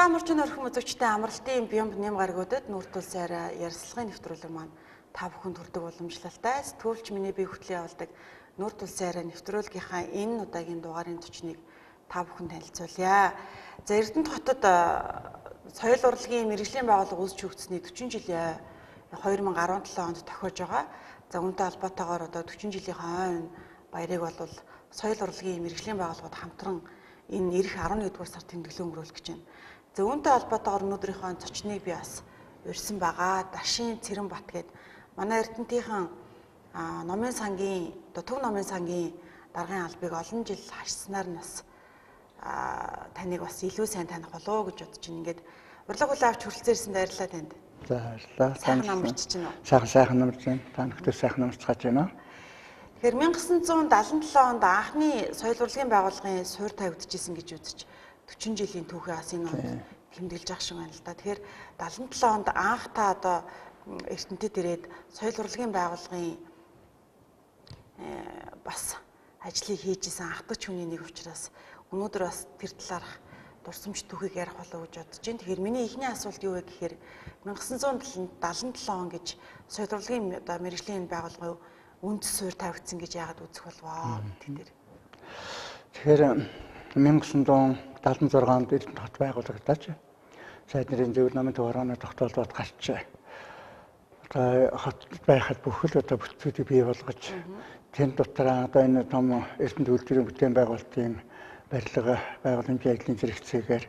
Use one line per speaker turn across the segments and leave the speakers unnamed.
Таамарчин өрхөн үзэгчтэй амралтын бямб нэм гаргуудад Нүүр тулсан яриа ярилцлагын нэвтрүүлэг маань та бүхэнд хүрдэг уламжлалтай сэтгүүлч миний бие хөтлийн явуулдаг Нүүр тулсан яриа нэвтрүүлгийнхаа энэ удаагийн дугаарын төчнийг та бүхэнд танилцуулъя. За Эрдэнэт хотод соёл урлагийн мэргэжлийн байгууллага үүсч өгцсөний 40 жилийн 2017 онд тохиож байгаа. За үүнтэй холбоотойгоор одоо 40 жилийн хойно баярыг бол соёл урлагийн мэргэжлийн байгууллагууд хамтран энэ ирэх 11-р сард тэмдэглэн өнгөрүүлэх гэж байна. За үүнтэй холбоотойгоор өнөөдрийнхөө зочныг би бас урьсан байгаа. Дашийн Цэрэнбат гээд манай Эрдэнэтийн номын сангийн төв номын сангийн даргын албыг олон жил хашснаар нас таныг бас илүү сайн таних болов уу гэж бодож байна. Ингээд урлаг хүлээ авч хүрэлцээрсэнд баярлалаа танд.
За баярлалаа.
Сайхан намарч чинь үү?
Сайхан намарч байна. Та бүхэн сайхан намарч гаж байна.
Тэгэхээр 1977 онд анхны соёл урлагийн байгууллагын суурь тавигдчихсэн гэж үзэж 40 жилийн түүхээ бас энэ онд тэмдэглэж ах шиг байна л да. Тэгэхээр 77 онд анх та одоо Эрдэнэтэд ирээд соёл урлагийн байгууллагын бас ажлыг хийжсэн ахтгач хүний нэг учраас өнөөдөр бас тэр талаарх дурсамж түүхийг ярих болов уу гэж бодож байна. Тэгэхээр миний эхний асуулт юу вэ гэхээр 1977 он гэж соёл урлагийн одоо мэргэжлийн байгууллагын үнд суурь тавигдсан гэж яагаад үзэх болвоо тэр.
Тэгэхээр 1976 онд Эрдэнэт хот байгуулагдаж сайд нарын зөвлөл намын төвөрөний тогтоолдод гарч одоо хотод байхад бүхэл одоо бүтцүүдийг бий болгож тэнд дотор одоо энэ том Эрдэнэт үйлдвэрийн бүтээн байгуулалтын барилга байгууламжийн ажлын зэрэгцээгээр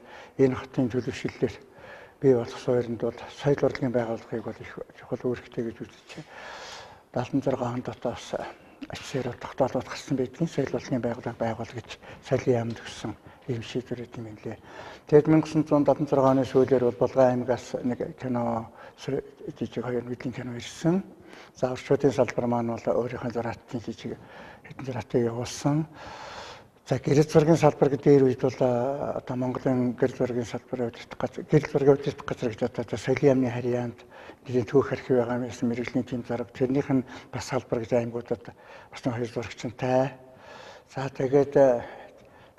энэ хотын төлөвшиллээр бий болох суурьнд бол соёл урлагийн байгууллагыг бол их чухал үүрэгтэй гэж үзэж 76 онд бас ашигсаар тогтоолдод гарсан байдгийн соёл урлагийн байгууллага байгуул гэж соёлын яамд өгсөн ийм шийдвэр өгд юм лээ. Тэгэд 1976 оны сүүлээр бол Булган аймгаас нэг кино жижиг хоёр мэдлийн кино ирсэн. За орчуудын салбар маань бол өөрийнхөө зураатын жижиг хэдэн зураатыг явуулсан. За гэрэл зургийн салбар гэдэг үед бол одоо Монголын гэрэл зургийн салбарын удирдах газар гэрэл зургийн удирдах газар гэж одоо соёлын яамны харьяанд нэгэн түүх архив байгаа юмсан мэргэжлийн тийм зураг тэрнийх нь бас салбар гэж аймагуудад бас нэг хоёр зурагчтай. За тэгээд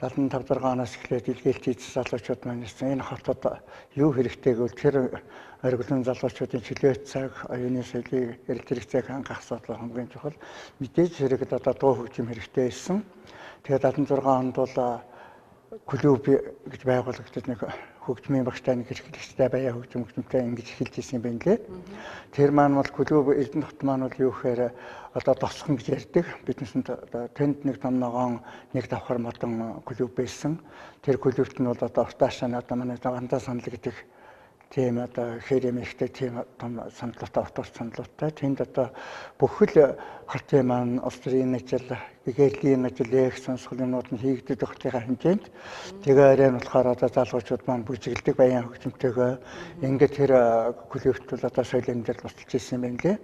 75-6 оноос эхлээд илгээлт хийсэн залуучууд маань ирсэн. Энэ хотод юу хэрэгтэй гэвэл тэр оргилын залуучуудын чөлөөт цаг, оюуны соёлын эрэлт хэрэгцээг хангах асуудал хамгийн чухал. Мэдээж хэрэгэд одоо дуу хөгжим хэрэгтэй байсан. Тэгээд 76 онд бол клуб гэж байгуулагдсан нэг хөгжмийн багштай нэг эрхлэгчтэй баяа хөгжмөмтэй ингэж эхэлж ирсэн юм байна лээ. Тэр маань бол клуб Эрдэнэт хот маань бол юу гэхээр одоо тосхон гэж ярьдаг. Биднээсээ одоо тэнд нэг том ногоон нэг давхар модон клуб байсан. Тэр клубт нь бол одоо уртаашаа одоо манай вандаа санал гэдэг тийм одоо хэрэмэгтэй тийм том саналуутай автобус саналуутай тэнд одоо бүхэл хотын маань улс төрийн ажил, гэгэрлийн ажил, их сонсгол юмнууд нь хийгддэг хотынхаа хэмжээнд тэгээ арай нь болохоор одоо залуучууд маань бүжиглдэг баян хөгжимтэйгээ ингээд тэр клубт бол одоо соёлын дээр тусалж ирсэн юм байна лээ.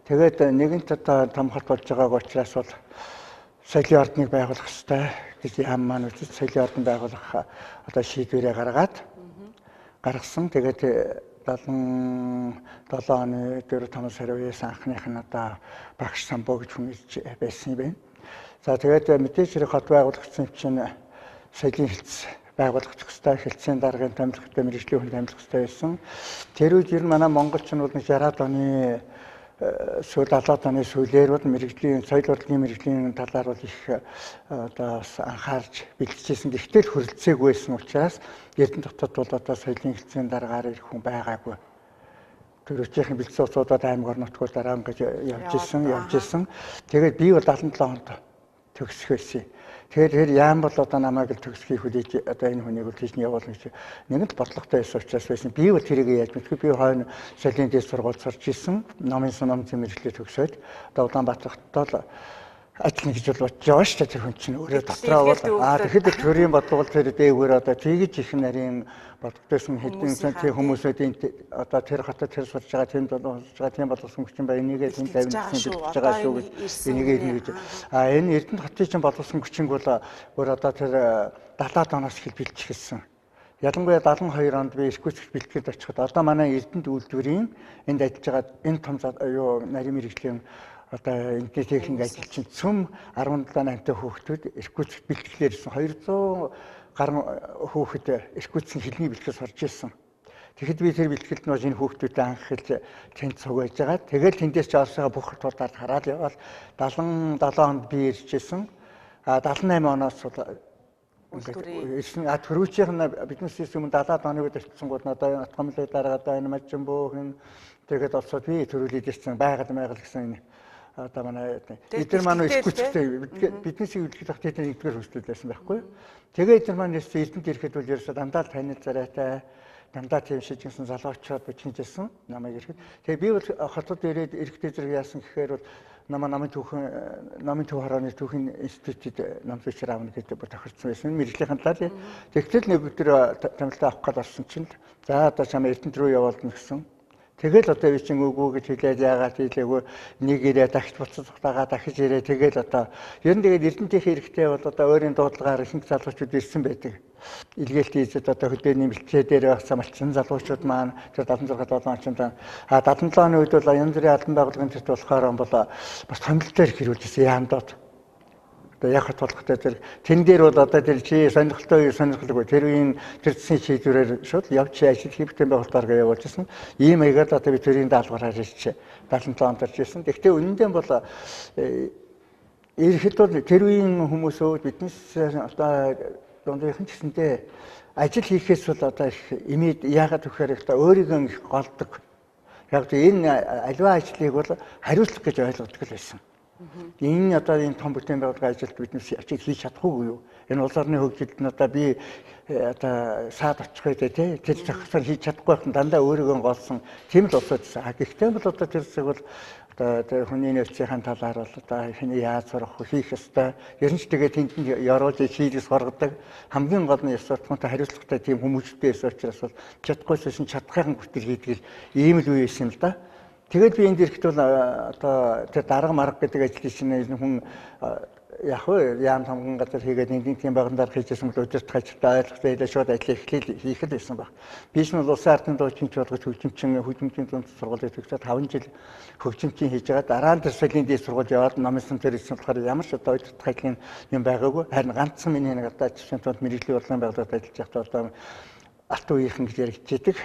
Тэгээд нэгэнт одоо том хот болж байгааг учраас бол соёлын ордныг байгуулах хэрэгтэй гэж яам маань үзэж соёлын ордон байгуулах одоо шийдвэрээ гаргасан. Тэгээд 77 оны 4-5 сарын үеэс анхных нь одоо багш самбуу гэж хүмэлж байсан юм байна. За тэгээд мэдээж хэрэг хот байгуулагдсан чинь соёлын хэлтс байгуулах хэрэгтэй, хэлтсийн даргын томилхтой мэргэжлийн хүн томилох хэрэгтэй байсан. Тэр үед ер нь манай монголч нь бол 60-аад оны сүүл 70-аад оны сүүлээр бол мэргэжлийн соёл урлагийн мэргэжлийн талаар бол их одоо анхаарч бэлтгэжсэн. Гэхдээ хөрөлцөөгүй байсан учраас Эрдэнэт хотод бол одоо соёлын хэлтсийн дараагаар ирэх хүн байгаагүй. Тэр өчийнхэн бэлтгэсэн уцуудад аймаг орнотгоо дараа ингэж явж исэн. Тэгээд би бол 77 онд төгсөх байсан. Тэгэхээр тэр яам бол одоо намайг л төгсөхийг хүлээж одоо энэ хүнийг л тийш нь явуулна гэж нэгэнт бодлоготой байсан учраас байсан. Би бол тэрийг яаж мэдгүй би хойно соёлын дэс сургууль сурч исэн. Номын ном зэмэрлэлээ төгсөөд одоо Улаанбаатар хотод ажил гэж бол бодож байгаа шүү дээ тэр хүн чинь өөрөө дотроо бол тэгэхэд төрийн бодлого тэр дээгүүр одоо тэгж их нарийн бодогдсон хэдэн тийм хүмүүсийн одоо тэр хотод тэр сурж байгаа тэнд бол сурж байгаа тийм боловсон хүчин ба энийгээ тэнд тавьчихсан бэлтэж байгаа шүү гэж энийгээ ингэж энэ Эрдэнэт хотын чинь боловсон хүчин бол өөр одоо тэр 70-аад оноос эхэл бэлтчихсэн. Ялангуяа 72 онд би Иркутск бэлтгэд очиход одоо манай Эрдэнэт үйлдвэрийн энд ажиллаж байгаа энэ том нарийн мэргэжлийн одоо энэ техник ажилчин цөм 17-8 хүүхдүүд Иркутск бэлтгэлээр ирсэн 200 гарan хүүхэд эргүүлсэн хэлний бэлтгэл сурж ирсэн. Тэгэхэд би тэр бэлтгэлд нь энэ хүүхдүүдэд анхэлж тэнд цугаж байгаа. Тэгэл тэндээс ч орсоо бүх тулаад хараад явал 77 онд би иржсэн. 78 оноос төрүүчийнх нь биднээс өмнө 70-аад оны үед ирсэнгууд надад атгамлыг дараагаад энэ мажин бөөхөн тэгээд олсоод би төрүүлээд ирсэн байгаль гэсэн одоо манай эдгээр маань исгүүцтэй биднээс үлдэх тэдний нэгдүгээр хөслөл байсан байхгүй. Тэгээд эдгээр маань эрдэнэт ирэхэд бол ерөөсөө дандаа л танил царайтай дандаа тийм шижигсэн залуучууд бичижсэн намайг ирэхэд. Тэгээд би бол хотод ирээд эрэхтэй зэрэг яасан гэхээр бол намын төв хорооны түүхийн институтэд намсчир аавна гэдэг тохирсон байсан. Мэргэжлийн талаар. Тэгтэл нэг өдөр тамилтаа авах гээд орсон чинь за одоо чамаа эрдэнэт рүү явуулна гэсэн. Тэгэл одоо би чинь үгүй гэж хэлээд яагаад хэлээгүй нэг ирээ дахиж буцаагаа дахиж ирээ тэгэл одоо ер нь тэгээд эрдэнтийн хэрэгтэй бол одоо өөрийн дуудлагаар ихэнх залуучууд ирсэн байдаг. Илгээлтийн эзэд одоо хөдөөний бэлтгээ дээр багцаа малчин залуучууд маань тэр 76 онд 77 оны үед бол янз бүрийн албан байгууллагын төсөл болохоор бол бас томилтоор хэрүүлжсэн яамдод. Одоо яг тулхтай зэрэг тэн дээр бол одоо тэр чи сонирхолтой сонирхолгүй тэр үеийн тэр засгийн шийдвэрээр шууд явж ажил хийхтэй байгуулалтаар явуулж ирсэн. Ийм маягаар одоо би төрийн даалгавраар ирж 77 онд ирсэн. Гэхдээ үнэндээ бол ирэхэд бол тэр үеийн хүмүүсөө биднээс одоо дундийнхан ч гэсэндээ ажил хийхээс бол одоо их имид яагаад гэхээр одоо өөрийгөө их голдог. Яг энэ аливаа ажлыг бол хариуцлах гэж ойлгодог л байсан. Энэ одоо энэ том бүтээн байгууллагын ажилд биднээс ажил хийж чадахгүй юу? Энэ улс орны хөгжилд нь одоо би одоо саад очих гэдэг тэр зохицол хийж чадахгүй байх нь дандаа өөрийгөө голсон тийм л улсууд байсан. Гэхдээ бол одоо тэр зүйл бол одоо тэр хүний нөөцийн талаар бол одоо хэний яаж сурах хийх ёстой. Ер нь ч тэгээд тэнд яруулж хийлгээс гаргадаг. Хамгийн гол нь ёс суртахуунтай хариуцлагатай тийм хүмүүстэй байсан учраас бол чадахгүйсэн шин чадхын хүртэл хийдэг ийм л үе байсан л да. Тэгээд би энд ирэхэд бол одоо тэр дарга марга гэдэг ажлыг чинь хүн яг хөө яам хамгийн газар хийгээд нэг тийм байгууллагаар хийжсэн бол өдөрт хажилтаа ойлгохтой хэлээ шууд ажил хийх л байсан баг. Би ч нь улсын ардын дуучин болгож хөгжимчин дунд сургуулийг төгсөөд 5 жил хөгжимчин хийж байгаа. Дараа нь тэр соёлын дэд сургууль яваад намын тэр ирсэн болохоор ямар ч одоо өдөрт хажлын юм байгаагүй. Харин ганцхан миний нэг одоо жишээ нь мэргэжлийн урлагийн байгууллагад ажиллаж байхдаа одоо алт үеийнхэн гэж яригдчихэдэг.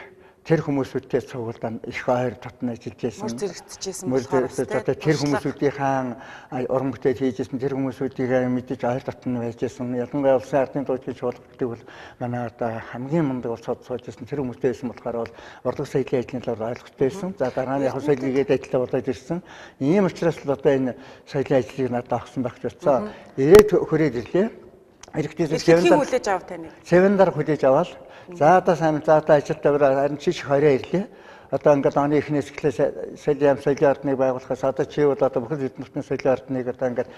Тэр хүмүүсүүдтэй цугуулдан их ойр татна ажиллаж байсан.
Мөр зэрэгтжсэн
болохоор тэр хүмүүсүүдийн уран бүтээл хийжсэн тэр хүмүүсүүдийг мэдээж ойр татна байжсэн. Ялангуяа улсын ардын дуучин чуулгуудыг бол манай одоо хамгийн мундаг улсууд суужсэн тэр хүмүүстэй байсан болохоор бол урлаг соёлын ажлын талаар ойлгохтой байсан. За дараа нь яг соёлыгээд ажиллаа болоод ирсэн. Ийм учраас л одоо энэ соёлын ажлыг надад авсан байх ч утсаа ирээд хүрээд ирлээ. Ирэхдээ
хүлээж авах тань.
Севен дараа хүлээж аваад за одоо сайн за одоо ажилд аваад харин чи 20 ирлээ. Одоо ингээд оны эхнээс эхлээ соёлын ордныг байгуулахаас одоо чи бол одоо бүхэл эрдэнэтийн соёлын ордныг одоо ингээд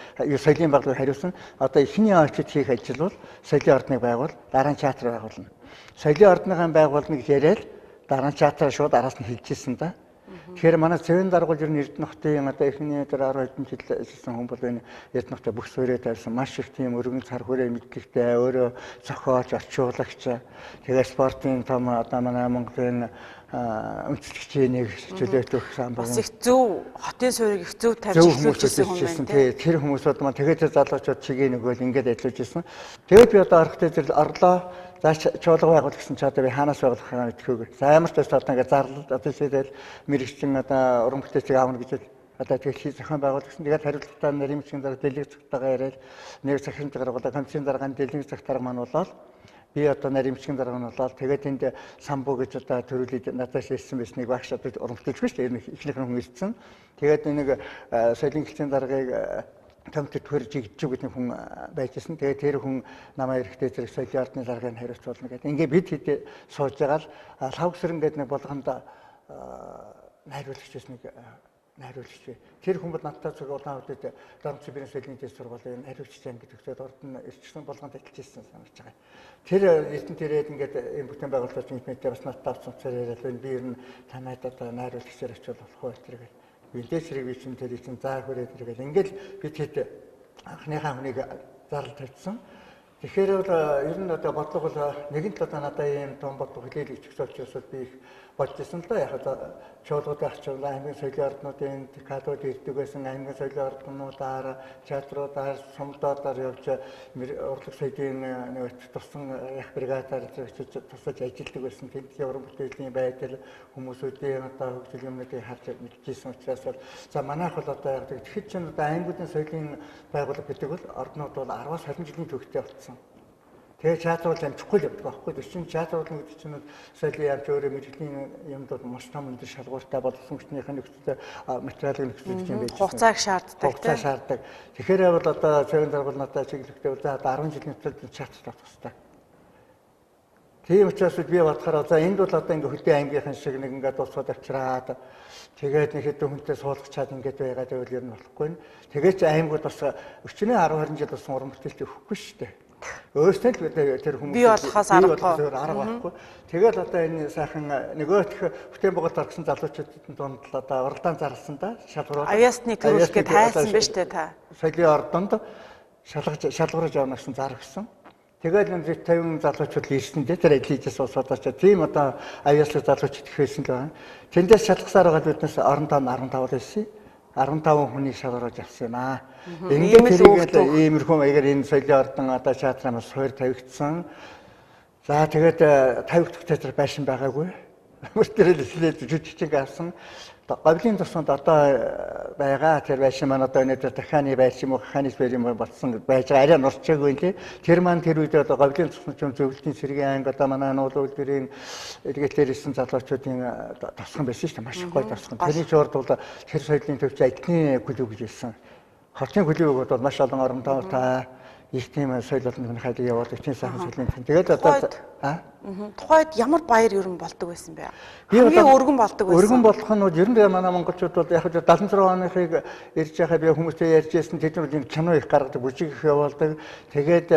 соёлын байгууллагыг хариуцсан. Одоо эхний очид хийх ажил бол соёлын ордныг байгуул, дараа нь театр байгуулна. Соёлын ордныхаа байгуулныг яриад дараа нь театраа шууд араас нь хийжсэн да. Тэгэхээр манай цэвэн даргуул ер нь Эрдэнэтийн одоо эхний 10 хэдэн жил ажилласан хүн бол энэ Эрдэнэтийн бүх суурьд тавьсан маш их тийм өргөн цар хүрээ мэдлэгтэй өөрөө зохиолч, орчуулагч тэгээд спортын том одоо манай Монголын үндэслэгчийн нэг чөлөөт өгөх сан
бас их зөв хотын суурийг их зөв тавьж эхлүүлжсэн хүн байна.
Тэр хүмүүсүүд маань тэгээд залуучууд чигээ нөгөөл ингээд ажиллаж ирсэн. Тэгээд би одоо орохтой зэрэг орлоо. За чуулга байгуул гэсэн чи одоо би хаанаас байгуулах юм гэдэггүй. За ямар ч тасаад ингээд зарлал одоо шийдэл мэрэгчин одоо уран бүтээлчийг аавна гэж одоо тэгээд зохион байгуул гэсэн. Тэгээд хариуцлагатай нарийн бичгийн дарга дэлгэр цагтаагаа яриад нэг захирын дарга комиссийн даргааны дэлгэр цагтаар маань болоод би одоо нарийн бичгийн дарга нь болоод тэгээд энд самбуу гэж одоо төрүүлээд надаас ирсэн байсныг багш одоо уран бүтээлч биш тийм ихнийх нь хүн ирсэн. Тэгээд нэг соёлын гэлтийн даргаыг томтод төрж игдэж гэдэг хүн байжсэн. Тэгээд тэр хүн намайг эрэхтэй зэрэг соёлын ордны даргаыг хариуцуулна гэдэг. Ингээ бид хэд сууж байгаа л лавгсрын гэдэг нэг болгонд найруулагч байсан нэг найруулагч. Тэр хүн бол надтай зөв улаан хөдөд Дорн Цэбэрийн соёлын дэд сургуулийн найруулагч анги төгсөөд ордон ирчихсэн болгонд ажиллаж ирсэн санаж байгаа. Тэр эрдэнэт ирээд ингээд энэ бүтээн байгуулалт нийтмэдээ бас надтай авцсан яриад би ер нь танайд одоо найруулагчаар очивол болох байх тэрэг. Мэдээсрэг би чинь тэр чинь заа хүрээд иргээл ингээл бид хэд анхныхаа хүнийг зарлал тавьсан. Тэгэхээр бол ер нь одоо бодлого бол нэгэнт одоо надад ийм том бодлого хэлэлцэх учраас би их бодож ирсэн л да. Яг чуулгуудын арчвал аймгийн соёлын орднуудын кадууд ирдэг байсан аймгийн соёлын орднуудаар театруудаар сумдуудаар явж урлаг соёлын нэг тусан яг бригадаар тусаж ажилладаг байсан. Тэдний уран бүтээлийн байдал хүмүүсүүдийн одоо хөгжил юмнуудыг харж мэдчихсэн учраас бол за манайх бол одоо яг тэгэхэд чинь одоо аймагуудын соёлын байгууллага гэдэг бол орднууд бол 10-аас 20 жилийн түүхтэй болсон. Тэгээ театр бол амжихгүй л явдаг байхгүй. Тэгвэл театр бол гэдэг чинь соёлын явж өөрөө мэрэгжлийн юмд бол маш том өндөр шалгууртай болсон хүчнийхэн нөхцөл материалын нөхцөл юм байж.
Хугацааг шаарддаг.
Хугацаа шаарддаг. Тэгэхээр бол одоо цэвэн даргал надад чиглэлтэй бол за 10 жилийн туршид театр тавах хэрэгтэй. Тийм учраас би бодохоор за энд бол одоо ингээ хөдөө аймгийнхан шиг нэг ингээ дуусаад авчираад тэгээд нэг хэдэн хүнтэй суулгачаад ингээд байгаа гэвэл ер нь болохгүй. Тэгээд ч аймагуд бас өчнөө 10 20 жил болсон уран бүтээлч өгөхгүй шүү дээ. Өөрсдөө л тэр хүмүүс
бий болохоос
арга байхгүй. Тэгээд одоо энэ сайхан нөгөөх бүтээн байгуулалт орсон залуучуудын дунд л одоо уралдаан зарласан да шалгуур.
Аясны төрөс гэж тайсан биз дээ та.
Соёлын ордонд шалгуурж явна гэсэн зар өгсөн. Тэгээд энэ 50 залуучууд ирсэн дээ тэр эдлижээс усуудаач тийм одоо аяслаг залуучууд их байсан л байна. Тэндээс шалгасаар байгаа биднээс орондоо 15 байсан. 15 хүнийг шалгаруулж авсан юм аа. Ингээд тэрийг иймэрхүү маягаар энэ соёлын ордон одоо театраас хоёр тавигдсан. За тэгээд тавигдах театр байшин байгаагүй. Мөртөрөл хэлээд жүжигчин авсан. Говийн тусанд одоо байгаа тэр байшин маань одоо өнөөдөр дахианы байшин юм уу хаханис байр юм болсон байж байгаа арай нурчаагүй нэ. Тэр маань тэр үед одоо говийн тусанд ч зөвлөлтийн сэргийн анги одоо манай нуулын үлгэрийн эргэлтээр ирсэн залуучуудын тосгон байсан шүү дээ. Маш гоё тосгон. Тэрний чурд бол тэр соёлын төвч эдний клуб гэж байсан. Хотын клубуд бол маш олон оронтой их тийм соёл болон хайдаг явуулдаг тийм сайхан соёлын. Тэгээд одоо
тухайд ямар баяр ер нь болдог байсан бэ? Хамгийн өргөн болдог байсан.
Өргөн болох нь ер нь манай монголчууд бол яг 76 оныхыг ирж байхад би хүмүүстэй ярьжсэн тэд нар энэ кино их гаргадаг, бүжиг их явуулдаг. Тэгээд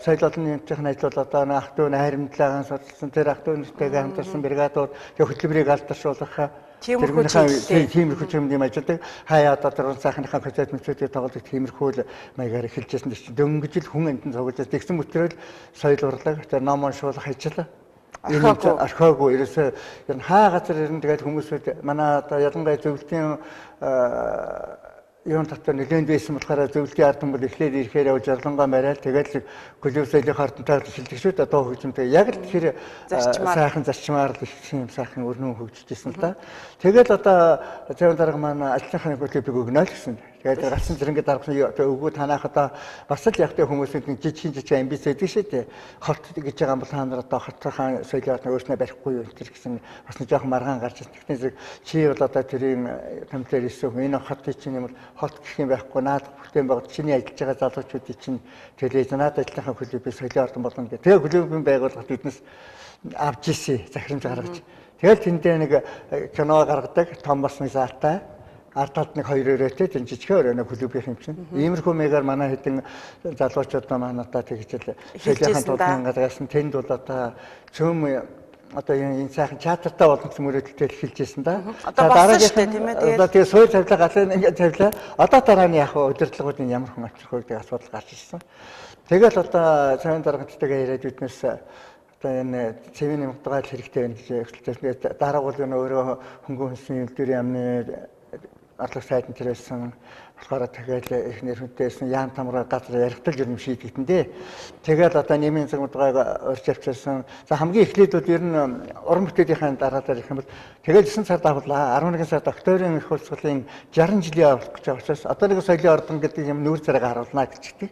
соёл болон юмчийн ажил бол одоо ах トゥ найрамдлагын судалсан тэр ах トゥ нэртэйгээ хамтарсан бригадууд тэг хөтөлбөрийг алдаршуулах тиймэрхүү юм ажилладаг. Хаяа одоо тэр сайхныхаа концерт мөчүүдийг тоглодог тиймэрхүү маягаар эхэлжсэн чинь дөнгөж л хүн амтан цуглаж тэгсэн мөтрөл соёл урлаг тэр ном уншуулах ажил энэ архиогүй ерөөсөө ер нь хаа газар ирэн тэгээд хүмүүсүүд манай одоо ялангуяа зөвлөлийн юун татвар нэлээд байсан болохоор зөвлөлийн ардан бол эхлээд ирэхээр явж жарлангой барайл тэгээд клуб соёлын хартантай шилжигчүүд одоо хөгжимтэй яг л тэгэхээр сайхан зарчмаар л их юм сайхан өрнөн хөгжижсэн л да. Тэгээд одоо цэвэн дарга маань ажлынхаа клубыг өгнө л гэсэн. Тэгээд гацсан зэрэг даргасан өгөө танах одоо бас л яг тэ хүмүүсүүд нэг жижиг амбиц байдаг шүү дээ. Хот гэж байгаа юм бол та нар одоо хотынхаа соёлыг өөрснөө барихгүй юу гэж гэсэн бас нэг жоохон маргаан гарч ирсэн. Тэгтээ зэрэг чи бол одоо тэрийн томтоор ирсэн хүн энэ хотын чинь юм бол хот гэх юм байхгүй наад бүтээн байгуулалт чиний ажиллаж байгаа залуучуудын чинь телевиз надад ажлынхаа клубыг соёлын ордон болно гэх. Тэгээ клубын байгууллагад биднес авч ирсэн захирамж гаргаж. Тэгэл тэндээ нэг кино гаргадаг том бас нэг заатай. Ард талд нэг хоёр өрөөтэй тэр жижигхэн өрөөний клубийн юм чинь. Иймэрхүү мэйгээр манай хэдэн залуучууд маань одоо тэгж л соёлын тулсан газраас тэнд бол одоо цөм одоо энэ сайхан театртаа болон мөрөдөлтөд эхэлж ирсэн да.
Одоо болсон шүү дээ тийм ээ.
Одоо тэгээ сууж тавилаа галын ингээд тавилаа. Одоо дарааны яг удирдлагуудын ямар хүн авчрах вэ гэдэг асуудал гарч ирсэн. Тэгэл одоо цэвэн даргатайгаа яриад биднээс одоо энэ цэвэн нэмэгдэл хэрэгтэй байна гэж эхэлсэн. Дараа бол өөрөө хөнгөн хүнсний үйлдвэрийн яамны орлого сайдын тэрсэн болохоор тэгээд их нэр хүнтэйсэн яам тамраа газар яригдал юм шийдэгдэн дээ. Тэгээд одоо нэмийн цагуудгаа урьж авчирсан. За хамгийн эхлээд бол ер нь уран бүтээлийн дараа ирэх юм бол тэгээд 9 сард авлаа. 11 сард октябрийн их хурлын 60 жилийн явуулах гэж байгаа учраас одоо нэг соёлын ордон гэдэг юм нүүр царайг харуулнаа гэжтэй.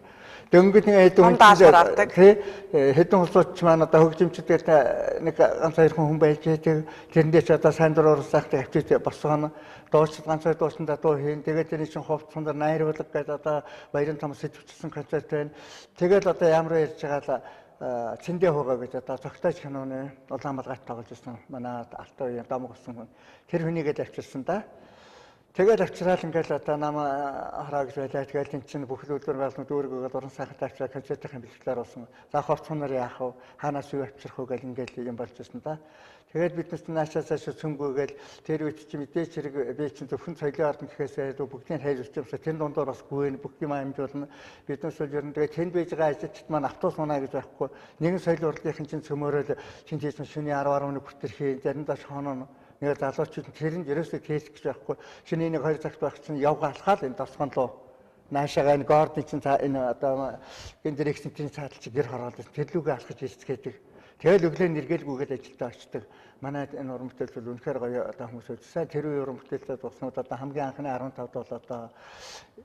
Дөнгөж нэг хэдэн улсууч маань одоо хөгжимчдээр нэг ганц хоёр хүн байж байдаг. Тэрэндээ ч одоо сайн дур урсахтай авчиж босгоно. Дууч ганц хоёр дуучиндаа дуу хийн. Тэгээд тэрний чинь хувц сундар найруулга гэдэг одоо баярын том сэтгүүлсэн концерт байна. Тэгээд одоо ямар ярьж байгаа л цэндээ хуугаа гэж одоо цогтойч киноны Улаанбаатарт тоглож ирсэн манай алтан үеийн домог болсон хүн. Тэр хүнийгээ авчирсан да. Тэгээд авчраад ингээл одоо нам хараа гэж байлаа. Тэгээд энэ чинь бүх өдөр болно дүүргөөд уран сайхантай авчраа концертын бэлтгэлээр болсон. За хорцгоноор яах вэ? Хаанаас юу авчрах вэ гэл ингээл юм болж байсан да. Тэгээд бид нар наашаасаа цөмгөөгээл тэр үед чи мэдээч хэрэг би чинь зөвхөн соёлын ордон гэхээсээ бүгдийн хайр өчмөсө тэн дундор бас гүйн бүх юм амжуулна. Биднээс бол ер нь тэгээд тэнд байж байгаа ажилчид маань автобус унаа гэж байхгүй. Нэгэн соёлын урлагийнхэн чинь цөмөөрөл чинь тийсэн шөнийн 10 11 хүртэрхий заримдаа шохоно нэг залуучууд тэрэнд ерөөсөө кейс гэж байхгүй. Шинэ нэг 2 цагт байх чинь явга алхаал энэ тосгон руу наашаага энэ гордын чинь энэ одоо энэ дирекцийн цаатал чи гэр хороолж тэрлүүгээ алхаж ирцгээдэг. Тэгэл өглөө нэргэлгүйгээд ажилдаа очдог. Манай энэ уран бүтээлч бол үнэхээр гоё одоо хүмүүс үзсэн. Тэр үе уран бүтээлчд болснууд одоо хамгийн анхны 15 бол одоо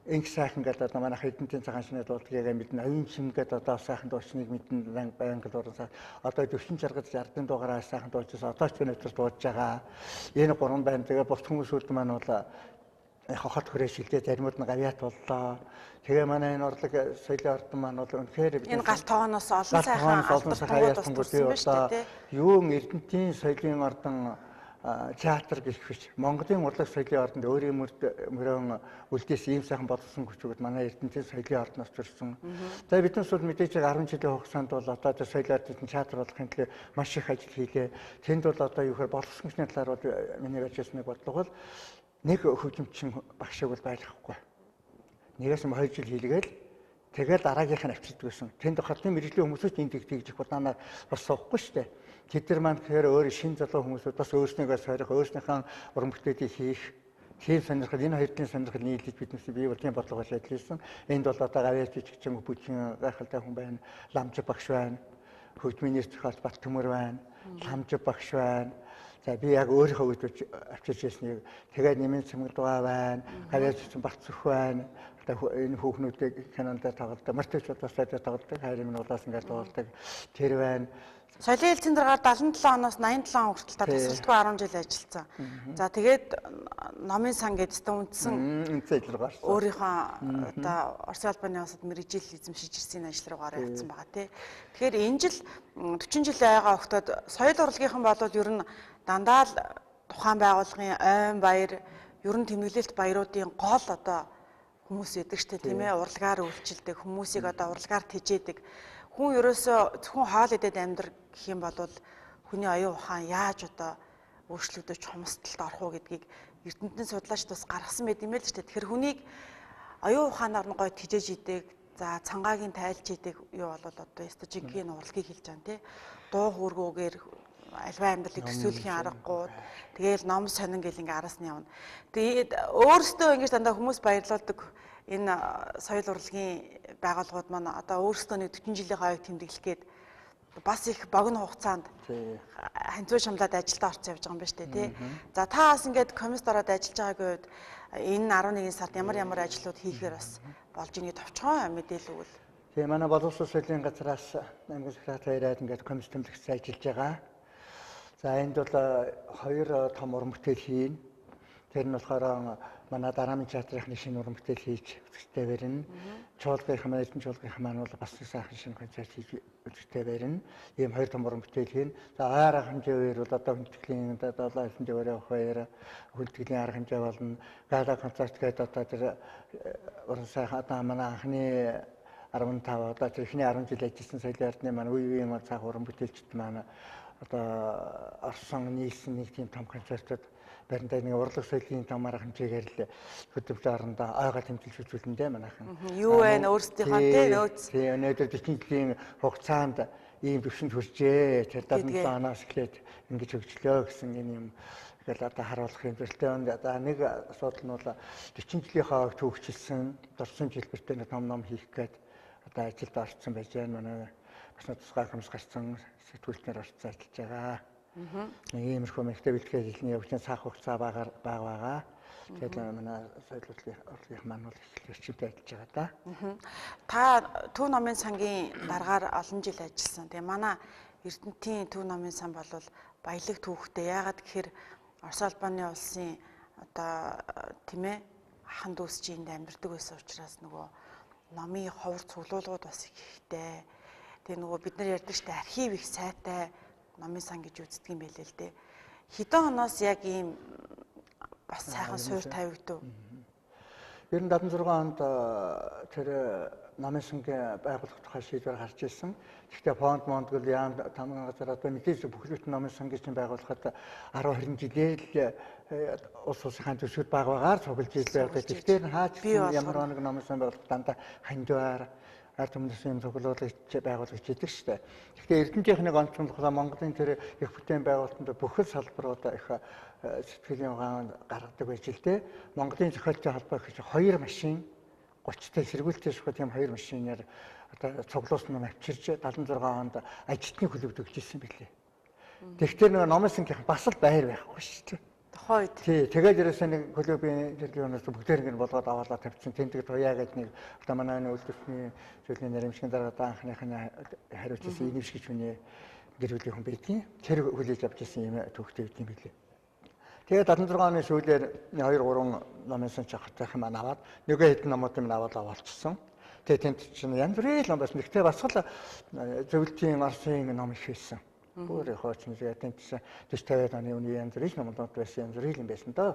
инх сайхан гэдэг одоо манай хэдэнтийн цагаан шинэ дуулдгийг мэднэ. Оюун шим гэдэг одоо сайхан дуучныг мэднэ. Байнгал уран сайхан. Одоо 40 жаргад 60-ын дугаараа сайхан дуучсан. Одоо ч өнөөдөр дуудаж байгаа. Энэ гурван байна. Тэгээ бус хүмүүсүүд маань бол хохот хүрээ шилдээ заримуд нь гавьяат боллоо. Тэгээ манай энэ урлаг соёлын ордон маань бол үнэхээр
энэ галт тоогоноос олон сайхан алдартай туссан байна шүү дээ.
Юун Эрдэнэтийн соёлын ордон театр гэх биш. Монголын урлаг соёлын ордонд өөрийн мөрөн үлдээс ийм сайхан болсон хүчүүд манай Эрдэнэтийн соёлын ордоноос төрсөн. За биднээс бол мэдээж 10 жилийн хугацаанд бол одоо соёлын ордонд театр болохын төлөө маш их ажил хийлээ. Тэнд бол одоо юу гэхээр боловсрогчны талаар бол миний ажилсныг бодлого бол нэг хөгжимчин багшиг бол байхгүй. Нэгээс 2 жил хийлгээл тэгээд дараагийнх нь авчирдаг гэсэн. Тэнд хотын мэрэгжлийн хүмүүсүүд энд тэгж бодлоонаар бас суухгүй шүү дээ. Тэд нар маань тэгэхээр өөр шин залуу хүмүүсүүд бас өөрснийгөө сорих, өөрснийхөө уран бүтээлийг хийх тийм сонирхол энэ хоёр талын сонирхол нийлж биднээс бий болгийн бодлого болж ажилласан. Энд бол одоо гавьяач жижигчин бүжгийн гайхалтай хүн байна. Ламж багш байна. Хөгжмийн зохиолч Бат Төмөр байна. Ламж багш байна. За би яг өөрийнхөө үед авчирч ирснийг тэгээд нэмэн цэмгэлдгаа байна. Гавьяач Бат Цөх байна. Энэ хүүхнүүдийг кинонд тоглодог. Мартич удаасаа тоглодог. Хайрын минь удаас ингээд тоглодог. Тэр байна.
Соёлын хэлтсийн дараагаар 77 оноос 87 он хүртэл та тусалдгүй 10 жил ажилласан. За тэгээд номын сан гэдэгт үндсэн өөрийнхөө одоо Орсын албаны улсад мэргэжил эзэмшиж ирсэн ажил руугаар явсан байгаа тий. Тэгэхээр энэ жил 40 жил байгаа өгтөд соёл урлагийнхан болвол ер нь дандаа л тухайн байгууллагын ойн баяр, ер нь тэмдэглэлт баяруудын гол одоо хүмүүс эдэг штэ тийм ээ, урлагаар үйлчилдэг хүмүүсийг одоо урлагаар тэжээдэг. Хүн ерөөсөө зөвхөн хоол идээд амьдрах гэх юм бол хүний оюун ухаан яаж одоо өөрчлөгдөж хумсдалд орох уу гэдгийг Эрдэнэтийн судлаач бас гаргасан байт юм л ч тэгэхээр хүнийг оюун ухаанаар нь гоё тэжээж идэг, за цангаагийн тайлж идэг юу бол одоо стратегийн урлагийг хэлж байгаа тийм дуу хөөргөөгөр альва амьдралыг төсөөлөхийн аргагүй тэгээл ном сонин гэл ингээ араас нь явна. Тэгээд өөрөөсөө ингэж дандаа хүмүүс баярлуулдаг энэ соёл урлагийн байгууллагууд маань одоо өөрсдөө нэг 40 жилийн хойг тэмдэглэх гээд бас их богино хугацаанд ханцуу шамлаад ажилдаа орцсон явж байгаа юм байна шүү дээ тий. За та бас ингээд комисд ороод ажиллаж байгаагийн үед энэ 11 сард ямар ажлууд хийхээр бас болж ийнэ товчхон мэдээлэл өгвөл.
Тэгээ манай боловсрол соёлын газраас аймгийн секретариат ингээд комисд тэмдэглэсэн ажиллаж байгаа. За энд бол 2 том уран бүтээл хийн. Тэр нь болохоор манай дараамын театрын шинэ уран бүтээл хийж үзэгтэй барина. Чуулгын маань эрдэнэ чуулгын маань бол бас сайхан шинэ концерт хийж үзэгтэй барина. Ийм 2 том уран бүтээл хийн. За арга хэмжээ үеэр бол одоо хүндэтгэлийн 7 хэмжээгээр явах баяр хүндэтгэлийн арга хэмжээ болно. Гала концерт гэдэг одоо тэр уран сайхан одоо манай анхны 15 одоо тэр ихний 10 жил ажилласан соёлын ордны маань үе үеийн цаг уран бүтээлчд маань одоо орсон нийлсэн нэг тийм том концертууд баримтаа нэг урлаг соёлын том арга хэмжээгээр л хөтөлбөр орондоо ойгоо тэмдэглэж үзүүлэндээ манайхан.
Юу вэ өөрсдийнхөө тий нөөц.
Тий өнөөдөр 40 жилийн хугацаанд ийм төвшөнд хүрчээ. Тэр 77 оноос эхлээд ингэж хөгжлөө гэсэн энэ юм тэгэл одоо харуулах юм зөрчилтэй байна. За нэг асуудал нь бол 40 жилийн хойг төвөгчлсөн дурсан жилбэртэй том ном хийх гээд одоо ажилд орсон байж байна. Манай бас тусгай хүмүүс гарсан сэтгүүлчнэр орцсон ажиллаж байгаа. Нэг иймэрхүү мэрэгтэй бэлтгэл хэлний явцын цаг хугацаа байгаа. Тэгээд манай соёл урлагийн маань бол их эрчимтэй ажиллаж байгаа да.
Та Төв номын сангийн дараагаар олон жил ажилласан. Тэгээ манай Эрдэнэтийн Төв номын сан бол баялаг түүхтэй. Яагаад гэхээр Орос албаны улсын одоо тийм ээ ахан дүүс чинь амьдардаг байсан учраас нөгөө номын ховор цуглуулгууд бас их ихтэй. Тэгээ нөгөө бид нар ярьдаг штэ архив их сайтай номын сан гэж үздэг юм байлээ л дээ. Хэдэн оноос яг ийм бас сайхан суур тавигдав.
Ер нь 76 онд тэр намын сангийн байгуулах тухай шийдвэр гарч ирсэн. Гэхдээ фонд мондгол яам тамган газар одоо мэдээж бүх бүтэн намын сангийн чинь байгуулахад 10-20 жилээр л улс улсынхаа төсвүүд багаар цуглаж ийл байдаг. Тэгэхээр хаач ямар нэг намын сан байгуулах дандаа хандваар ард түмнээс юм цуглуулж байгуулагч идэг шүү дээ. Тэгэхээр Эрдэнэтийнхнийг онцлоглохоо Монголын тэр их бүтээн байгуулалтанд бүхэл салбарууд их сэтгэлийн угаан гаргадаг байж л дээ. Монголын зохиолчийн холбоо гэж 2 машин 30-тай сэргүүлтэй шахах тийм 2 машинаар одоо цуглуулсан ном авчирч 76 онд ажилтны хөлөвд өгч ирсэн билээ. Тэгэхээр нэг номын сангийнх бас л байр байхгүй шүү дээ.
Тухайд.
Тий, тэгээд ерөөсөө нэг клубын тэргүүнээс бүгдээр ингэ болгоод аваалаа тавьчихсан. Тэндэг туяа гэж нэг одоо манай үйлдвэрчний зүйлийн наримшгийн дараа анхных нь хариуцсан инэвш гэж хүний гэр бүлийн хүн байдгийн. Тэр хүлээж авч ирсэн юм төвхтэй байт юм билээ. Тэгээд 76 оны сүүлээр 2-3 номын сан чахтайх маань аваад нөгөө хэдэн номуудыг нь аваад авалцсан. Тэгээд тэнд чинь янз бүрийн ном бас нэгтэй бас л зөвлөлтийн Орсын ном их байсан. Бүр хооч нэг тэнд чинь 40-50 оны үний янз бүрийн номууд байсан, янз бүрийн юм байсан доо.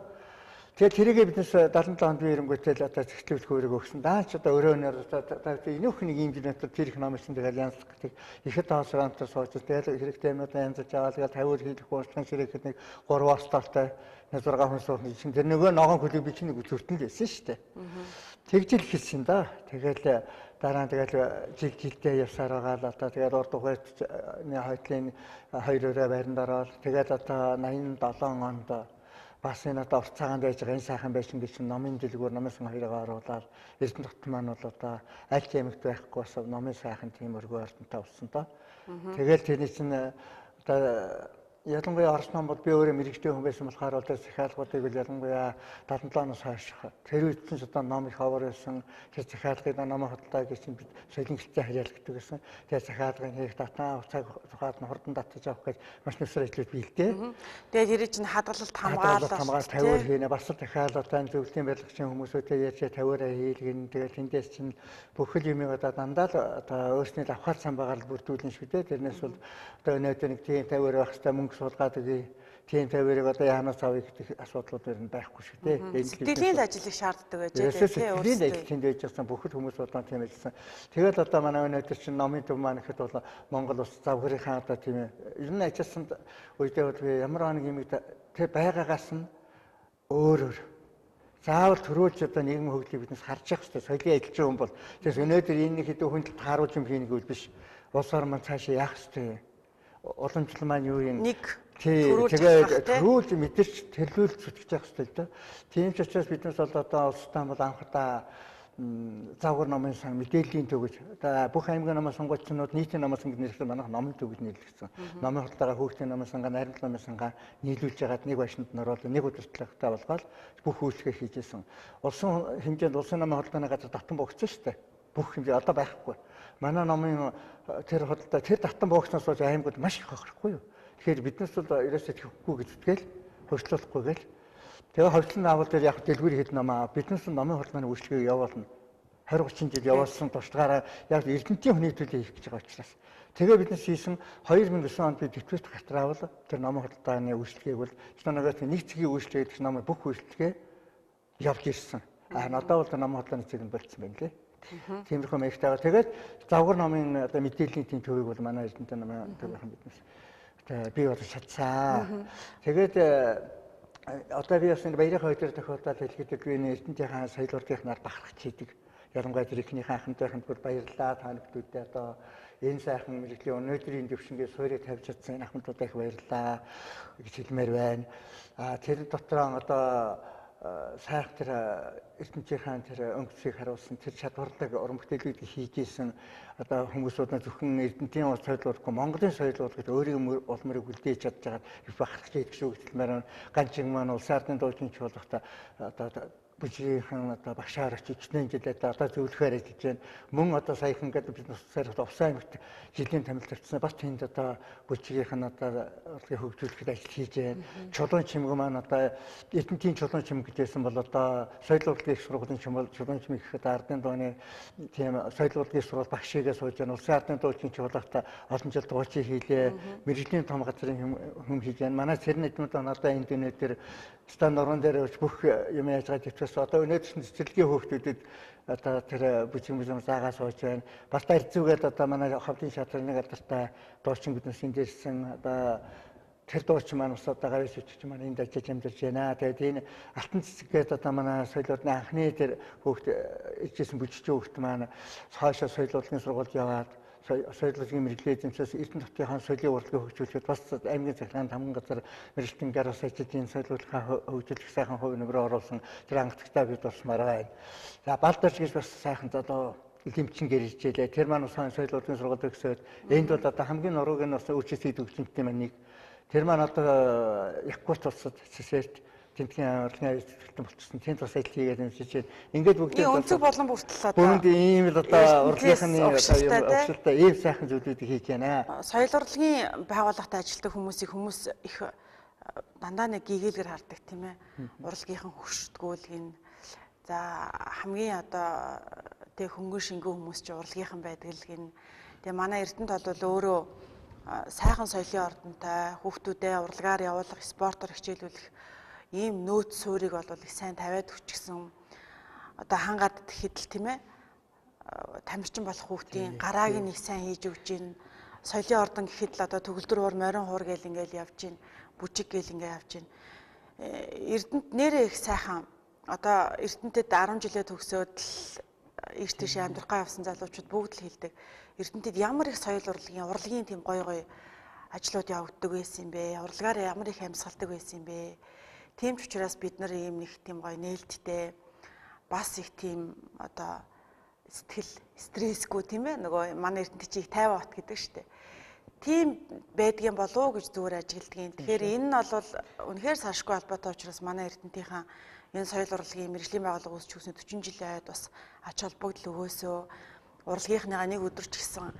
Тэгээд тэрийгээ биднес 77 онд биерэнгүүтэл одоо зэгцлүүлэх өөрөг өгсөн. Даа ч одоо өрөөнөр энүүх нэг юм жинэт тэр их ном чинь тэгэл янз гэдэг ихэд тоосроонтой сууж тэгэл хэрэгтэй юмудаа янзж аваад тэгэл 50 хийх уучлан ширэхэд нэг 3 остолтой 6 хүн суурна чинь тэр нөгөө ногоон клуб чинь нэг үзүртэн л байсан шүү дээ. Тэгжил хэлсэн да. Тэгэл дараа нь тэгэл жилдээ явсаар байгаа л одоо тэгэл урд угаарт хойтлын 2 өрөө байранд ороод тэгэл одоо 87 онд бас энэ одоо урт цагаан байж байгаа энэ сайхан байшин гэж номын дэлгүүр номын сан хоёроо оруулаад Эрдэнэт хотод маань бол одоо аль чимэгт байхгүй бас номын сайхан тийм өргөө ордонтой болсон доо. Тэгэл тэрний чинь одоо ялангуяа Орос ном бол би өөрөө мэрэгчтэй хүн байсан болохоор одоо захиалгуудыг ялангуяа 77 оноос хойш тэр үед ч одоо ном их ховор байсан. Тэр захиалгыг номын хөдөлгөөг чинь бид соёлын гэлтээ хаяалгадаг гэсэн. Тэр захиалгын хийх татаа уцааг зугаад нь хурдан татаж авах гэж маш нүсэр ажиллаж биелдээ. Тэгээд тэр чинь хадгалалт хамгаалалт тавиар хийнэ. Бас захиалгуудаа зөвлөлийн барилгын хүмүүсүүдээ ярьж тавиараа хийлгэн. Тэгээд тэндээс чинь бүхэл юмыг одоо дандаа л одоо өөрснөө авахар сан байгаа л бүрдүүлнэ шүү дээ. Тэрнээс бол одоо өнөөдөр нэг тийм тавиар байх хэрэгтэй мөнгө суулгаад үгүй тийм тавиарыг одоо яанаас авъя гэдэг асуудлууд ер нь байхгүй шүү дээ.
Сэтгэлийн ажил их шаарддаг байж байгаа
тийм. Сэтгэлийн ажил тэнд байж байгаа бүхэл хүмүүс болон тийм ажилласан. Тэгэл одоо манай өнөөдөр чинь номын төв маань ихэд бол Монгол улс завхрынхаа одоо тийм ер нь ажилласан үедээ бол ямар нэг юм тэр байгаагаас нь өөр заавал төрүүлж одоо нийгмийн хөгжлийг биднес харж явах хэрэгтэй. Соёлын ажилч хүн бол тэгээс өнөөдөр энэ нэг хэдэн хүнд тааруулж юм хийх үйл биш. Улс ор маань цаашаа яах хэрэгтэй. Уламжлал маань юу юм?
Нэг
тэгээд төрүүлж мэдэрч тэрлүүлж зүтгэж явах хэрэгтэй л дээ. Тийм ч учраас биднес бол одоо улстай бол анхудаа завгар номын сан мэдээллийн төв гэж одоо бүх аймгийн номын сонгуульчнууд нийтийн номын сан гэж нэрлэсэн манайх номын төв гэж нэрлэгдсэн. Номын хөдөлгөөний хүүхдийн номын сангаа, найрамд номын сангаа нийлүүлж ягаад нэг башинд нөрөөл нэг удирдлагатай болгоод бүх үйлчлэгээ хийжсэн. Улсын хэмжээнд улсын номын хөдөлгөөний газар татан богцсон шүү дээ. Бүх хэмжээ одоо байхгүй. Манай номын тэр хөдөлгөөн тэр татан богцсноос болж аймагуд маш их хохирохгүй юу. Тэгэхээр биднес бол ерөөсөө тэхгүй гэж үтгэл хөрчлөхгүй гэл. Тэгээ ховчлон авал дээр яг дэлгүүр хэд намаа биднес номын хөдөлгөөний үйлчлэгийг явуулна. 20-30 жил явуулсан туршлагаараа яг Эрдэнэтийн хүний төлөө хийх гэж байгаа учраас. Тэгээ биднес хийсэн 2009 онд би дэвтвэрт гартраавал тэр номын хөдөлгөөний үйлчлэгийг бол чинаагаас нэг цэгийн үйлчлэгээ гэж номын бүх үйлчлэгээ явж ирсэн. Надад бол номын хөдөлгөөний цэг нь болцсон байна лээ. Тиймэрхүү маягтайгаар тэгээд завгар номын одоо мэдээллийн тийм төвийг бол манай Эрдэнэт номын төвийнхэн биднес бий болж чадсан. Тэгээд одоо би бас энэ баярын хойдор тохиолдол хэлгээд би Эрдэнэтийн соёл урдынхнаар бахархаж хийдэг. Ялангуяа тэр ихнийхэн ахнтайханд бүр баярлалаа та бүхэндээ одоо энэ сайхан мэрэгжлийн өнөөдрийн дэвшингээ суурийг тавьж чадсан энэ ахмадуудаа их баярлалаа гэж хэлмээр байна. Тэр дотроо одоо сайх тэр Эрдэнэтийн тэр өнгөцийг харуулсан тэр чадварлаг уран бүтээлүүдийг хийж исэн одоо хүмүүсүүд зөвхөн Эрдэнэтийн соёл урдгүй Монголын соёл урдгад өөрийн улмыг үлдээж чадж байгаа их бахархаж идэх шүү гэж хэлмээр ганчин маань улсын ардын дуучинч болох та одоо бүжигийнхэн одоо багшаар очиж ичнэ жилээд одоо зөвлөхөөр хийж байна. Мөн одоо саяхан гэдэг бид нусаар увсан аймагт жилийн тамилт тавьсан. Бас тэнд одоо бүжигийнхэн одоо урлагийг хөгжүүлэхэд ажил хийж байна. Чулуун чимэг маань одоо эрдэнтийн чулуун чимэг гэжсэн бол одоо соёл урлагийн сургуулийн чулуун чимэг гэхэд ардын дууны тийм соёл урлагийн сургууль багшигээ сууж байна. Улсын ардын дуучин чуулгата олон жил дуучин хийлээ. Мэргэжлийн том газрын хүм хийж байна. Манай Цэрэнбат одоо энд өнөөдөр стан нуруунд дээр бүх юм яаж байгаа гэвчээс одоо өнөөдөр цэцэрлэгийн хөөгтүүдэд одоо тэр бүжиг заагаа сууж байна. Бас барьцуугээд одоо манай ховлын шатрын нэг алдартай дуучин биднээс энд ирсэн одоо тэр дуучин маань бас одоо гавьяас үчиж маань энд ажиллаж амьдарч байна. Тэгээд энэ алтан цэцгээд одоо манай соёл урлагийн анхны тэр хөөгт ижсэн бүжигчин хөөгт маань хаашаа соёл урлагийн сургуульд яваад соёл урлагийн мэргэжлийн эзэмшээс Эрдэнэ хотын соёлын урлагийг хөгжүүлэхэд бас аймгийн захиргаанд хамгийн газар мэргэжлийн гараас ажлын соёл урлагийн хөгжүүлэх сайхан хувь нэмрээ оруулсан тэр хангалттай бид болсмаар байна. За балдарч гэж бас сайхан одоо элемчин гэрэлжээлээ. Тэр маань соёл урлагийн сургууль өгсөд энд бол одоо хамгийн нурууг нь бас үйлчлэл хөгжимтэй маань нэг тэр маань одоо Якут улсад цэсэрт тэмдгийн урлагийн ажилтнууд болчихсон. Тэнд бас ажил хийгээд амьсэж байна. Ингээд бүгд
өнцөг болон бүртэл одоо
бүгд ийм л одоо урлагийнхны огшилтай ийм сайхан зүйлүүдийг хийж байна.
Соёл урлагийн байгууллагатай ажилладаг хүмүүс их дандаа нэг гэгээлгэр хардаг тийм ээ. Урлагийнхан хөшөлтгүүлгийг за хамгийн одоо тэг хөнгөн шингэн хүмүүс чи урлагийнхан байдаг л гин. Тэгээ манай Эрдэнэт бол өөрөө сайхан соёлын ордонтой хүүхдүүдээ урлагаар явуулах, спортоор хичээлүүлэх ийм нөөц суурийг бол их сайн тавиад өчгсөн. Одоо хангаад гэхэд л тийм ээ тамирчин болох хүүхдийн гарааг нь их сайн хийж өгч гин. Соёлын ордон гэхэд л одоо төгөлдөр уур морин хуур гэл ингээл явж гин. Бүжиг гэл ингээ явж гин. Эрдэнэт нэрээ их сайхан. Одоо Эрдэнэтэд 10 жилээ төгсөөд л ийш тийш амьдрахаа явсан залуучууд бүгд л хэлдэг. Эрдэнэтэд ямар их соёл урлагийн тийм гой ажлууд явагддаг байсан юм бэ? Урлагаар ямар их амьсгалдаг байсан юм бэ? Тийм ч учраас бид нар ийм нэг тийм гоё нээлттэй бас их тийм одоо сэтгэл стрессгүй тийм ээ нөгөө манай Эрдэнэт чиг 50 бат гэдэг штеп. Тийм байдгийн болов уу гэж зүгээр ажигладгийн. Тэгэхээр энэ нь бол үнэхээр салшгүй холбоотой учраас манай Эрдэнэтийнхэн энэ соёл урлагийн мэргэжлийн байгууллага үүсч өгсөн 40 жилийн хойд бас ач холбогдол өгөөсөө урлагийнхныгаа нэг өдөр ч гэсэн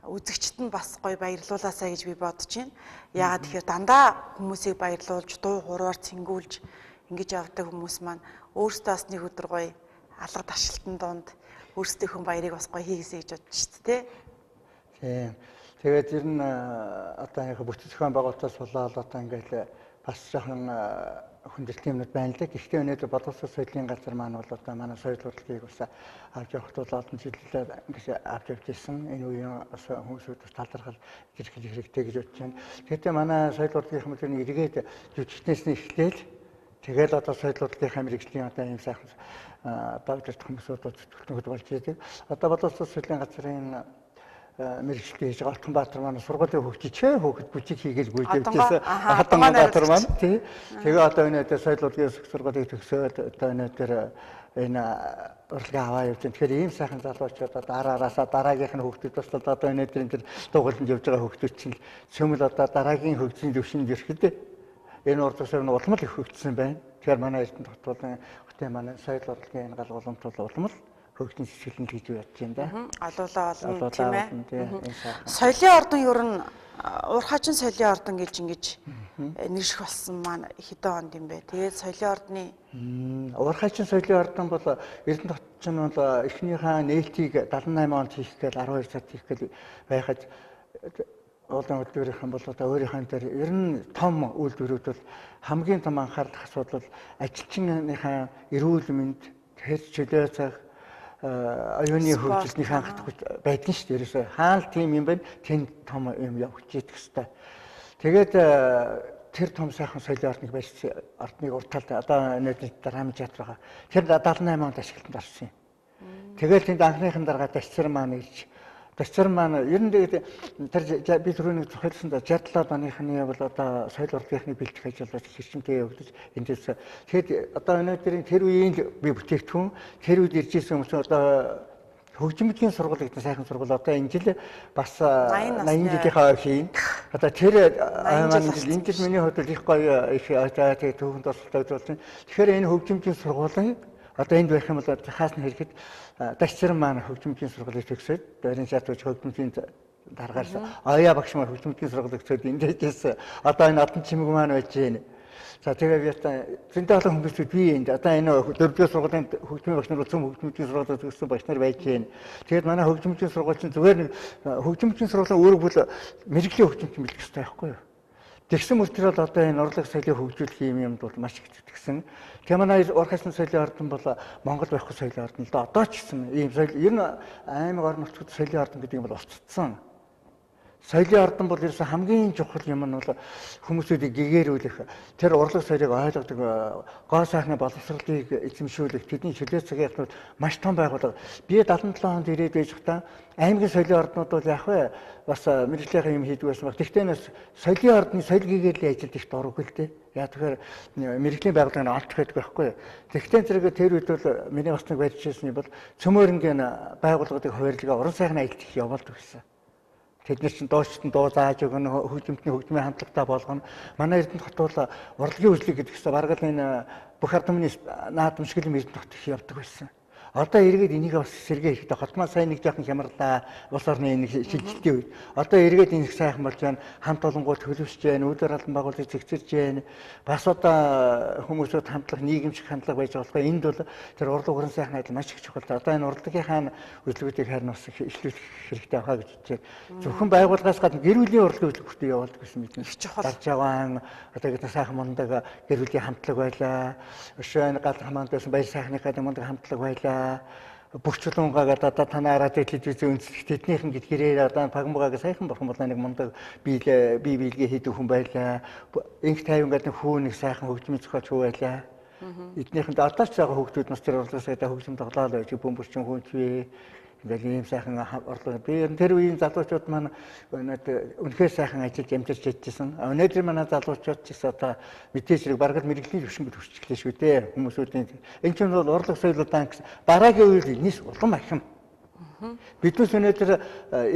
үзэгчд нь бас гоё баярлуулаасаа гэж би бодож байна. Яагаад тэгэхээр дандаа хүмүүсийг баярлуулж, дуу хуруугаар цэнгүүлж ингэж явдаг хүмүүс маань өөрсдөө бас нэг өдөр гоё алга ташилтан донд өөрсдийнхөө баярыг бас гоё хийгээсэй гэж бодож шүү дээ.
Тийм. Тэгээд ер нь одоо яг бүтэц зохион байгуулалтаас болоод одоо ингээл бас жоохон хүндрэлтэй юмнууд байна л да. Гэхдээ өнөөдөр боловсрол соёлын газар маань бол одоо манай соёл урлагийг бас авч явахд бол олон жилээр ингэж авч явж ирсэн. Энэ үеийн хүмүүсүүд бас талархал ирэх хэрэгтэй гэж бодож байна. Гэхдээ манай соёл урлагийн хүмүүсийн эргээд жүжигчнээс нь эхлээл тэгэл одоо соёл урлагийн мэргэжлийн одоо ийм сайхан багжирт хүмүүсүүд зөвтгөлтөд болж идэг. Одоо боловсрол соёлын газрын мэргэжлээ хийж Алтан Баатар маань сургуулийн хөгжиж хөөхд бүжиг хийгээл гүйжүүлжсэн. Алтан Баатар маань тий. Тэгээ одоо өнөөдөр соёл урлагийн сургуулийг төгсөөд одоо өнөөдөр энэ урлагаа аваа явж байна. Тэгэхээр ийм сайхан залуучууд одоо араасаа дараагийнх нь хөгжиж бас одоо өнөөдөр энэ дугуйланд явж байгаа хөгжүүд чинь цөмөл одоо дараагийн хөгжлийн төвшөнд ирэхэд энэ урд усаар нь улам л их хөгжсөн байна. Тэгэхээр манай Эрдэнэт хотын манай соёл урлагийн энэ гал уламж бол улам л хөгжлийн сэтгэлэн гэж бодож байна да.
Олуулаа олон тийм ээ. Соёлын ордон ер нь уурхаачин соёлын ордон гэж ингэж нэрших болсон маань хэдэн онд юм бэ? Тэгээд соёлын ордны
уурхаачин соёлын ордон бол Эрдэнэт хот чинь бол эхнийхээ нээлтийг 78 онд хийх гээл 12 сард хийх гээл байхад олон үйлдвэрийнхэн бол одоо өөрийнхөө дээр ер нь том үйлдвэрүүд бол хамгийн том анхаарах асуудал ажилчныхаа эрүүл мэнд тэр чөлөө цаг оюуны хөгжилтний хангалттай байдгийн шүү дээ. Ерөөсөө хаана тийм юм байна? Тэнд том юм явж идэх хэвээр. Тэгээд тэр том сайхан соёлын ордныг барьж ордныг урт талд одоо өнөөдөр дараамж ят байгаа. Тэр 78 онд ашиглалтанд орсон юм. Тэгээд тэнд анхныхын дараагаар дасцар маань ирж дасцар маань ер нь тэр би түрүүний зохиолсон 67 оныхны бол одоо соёл урлагийнхны бэлтгэх ажиллаж хэрчмтэй явагдаж эндээс тэгэхэд одоо өнөөдрийн тэр үеийн би бүтээгдэхүүн тэр үед ирж ирсэн хүмүүс одоо хөгжмөдлийн сургууль гэдэг сайхан сургууль одоо энэ жил бас 80 жилийнхаа хийн. Одоо тэр маань энэ жил миний хувьд их гоё их тэгээ төвөнд оролцоод болж байна. Тэгэхээр энэ хөгжмөдлийн сургуулийн Одоо энд байх юм бол хаас нь хэрэгэд дагчран маань хөгжмөдийн сургуулийг төгсөөд дөрийн шат үуч хөгжмөдийн дараагаар аяа багш маань хөгжмөдийн сургуулийг төгсөөд энд дэжээс одоо энэ одон чимэг маань байж байна. За тэгээ би одоо зөндөө олон хүмүүсүүд би энд одоо энэ дөрөвдүгээр сургуулийн хөгжмийн багш нар зөв хөгжмөдийн сургуулийг төгссөн багш нар байж байна. Тэгээд манай хөгжмөдийн сургууль чинь зүгээр нэг хөгжмөдийн сургуулийн үүрэг бол мэрэгжлийн хөгжмөд бэлдэх хэрэгтэй байхгүй юу? Тэгсэн мөртлөө одоо энэ урлаг соёлыг хөгжүүлэх юмд бол маш их тэгсэн. Тэгээ манай урхайсан соёлын ордон бол Монгол байхгүй соёлын ордон л да. Одоо ч гэсэн ийм соёл ер нь аймаг орон нутгад соёлын ордон гэдэг юм бол уцтсан. Соёлын ордон бол ерөөсөн хамгийн чухал юм нь бол хүмүүсүүдийг гэгээрүүлэх, тэр урлаг соёлыг ойлгодог, гоо сайхны боловсролыг эзэмшүүлэх, тэдний чөлөө цагийн ахнууд маш том байгууллага. Би 77 онд ирээд байж хата аймгийн соёлын орднууд бол яг вэ бас мэрэгжлийн юм хийдэг байсан баг. Тэгтээ нас соёлын ордны соёл гэгэрлийн ажилд их дурггүй л дээ. Яг тэгэхээр мэрэгжлийн байгууллагыг олдох гэдэг байхгүй. Тэгтээ зэрэг тэр үед бол миний бас нэг барьж ирсэн бол цөмөрнгийн байгууллагуудыг хуваарлага уран сайхны ажилд их явуулдаг гэсэн. Тэд нар чинь дуучид нь дуу зааж өгнө, хөгжмөдний хөгжмийн хандлагатай болгоно. Манай Эрдэнэт хот бол урлагийн үйлчлэг гэдэг чинь бараг л энэ бүх ард түмний наадам шиг л Эрдэнэт хот их явдаг байсан. Одоо эргээд энийг бас сэргээ хийхдээ хотмаа сайн нэг жоохон хямрлаа. Улс орны нэг шилжилтийн үед. Одоо эргээд энэ сайхан болж байна. Хамт олонгууд төлөвшөж байна. Үйл аргалан байгуулалтыг зэгцэрж байна. Бас одоо хүмүүсүүд хамтлах нийгэмшиг хандлага байж байгаа. Энд бол тэр урлаг уран сайхны адил маш их чухал. Одоо энэ урлагийнхаа үйлчлэгүүдийг харин бас ишлүүлэх хэрэгтэй байхаа гэж бодож байна. Зөвхөн байгууллагаас гадна гэр бүлийн урлагийн үйлчлэгүүдийг явуулдаг гэсэн мэднэ. Их чухал. Даржаван одоо гэдэг сайхан мундаг гэр бүлийн хамтлаг байлаа. Өшөө гал хамаанд байсан баяр сайхныхаа мундаг хамтлаг байлаа. Бүрчлүнгаа одоо танаараа телевизэн үндэслэх тэднийхэн гэдгээрээ одоо пагмугааг сайхан бурхан бол нэг мундаг бие биелгээ хийдэг хүн байлаа. Инх тайван гэдэг хүн нэг сайхан хөгжмийн зохиолч хүн байлаа. Эднийхэнд одоо ч байгаа хүүхдүүд нас тэр урлагсаа хөгжим тоглоал байж бөмбөрчин хүн ч вэ. Ингээл ийм сайхан орлого. Би тэр үеийн залуучууд маань үнэхээр сайхан ажиллаж амжирч чадчихсан. Өнөөдөр манай залуучууд ч одоо мэдээж хэрэг бараг мэрэгжлийн төвшинг төвчлээ шүү дээ. Хүмүүсүүдийн энэ ч бол урлаг соёлуудаа дараагийн үеийн нийс улам ахин. Биднес өнөөдөр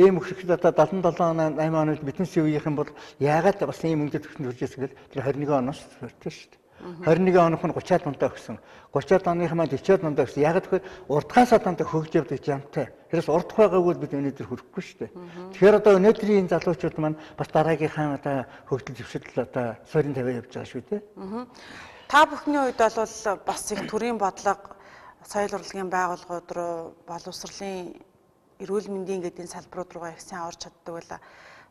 ийм өгшигт одоо 77 он 8 онод биднес үеийнхэн бол яагаад бас ийм өнгө төвшөнд хүрч ирсэн гэвэл тэр 21 оноос хүртээ шүү дээ. 21 оных нь 30-аад ондоо өгсөн. 30-аад оных маань 40-аад ондоо өгсөн. Яг тэгэхээр урдгаас ондоо хөгж явдаг юмтай. Тэрээс урдх байгаагүй бид өнөөдөр хүрэхгүй шүү дээ. Тэгэхээр одоо өнөөдрийн залуучууд маань бас дараагийнхаа одоо хөгжил зэвсэгдэл одоо суурин тавиа явж байгаа шүү дээ.
Та бүхний үед бол бас их төрийн бодлого соёл урлагийн байгууллагууд руу боловсролын эрүүл мэндийн гэдгийн салбарууд руугаа их сайн орж чаддаг байла.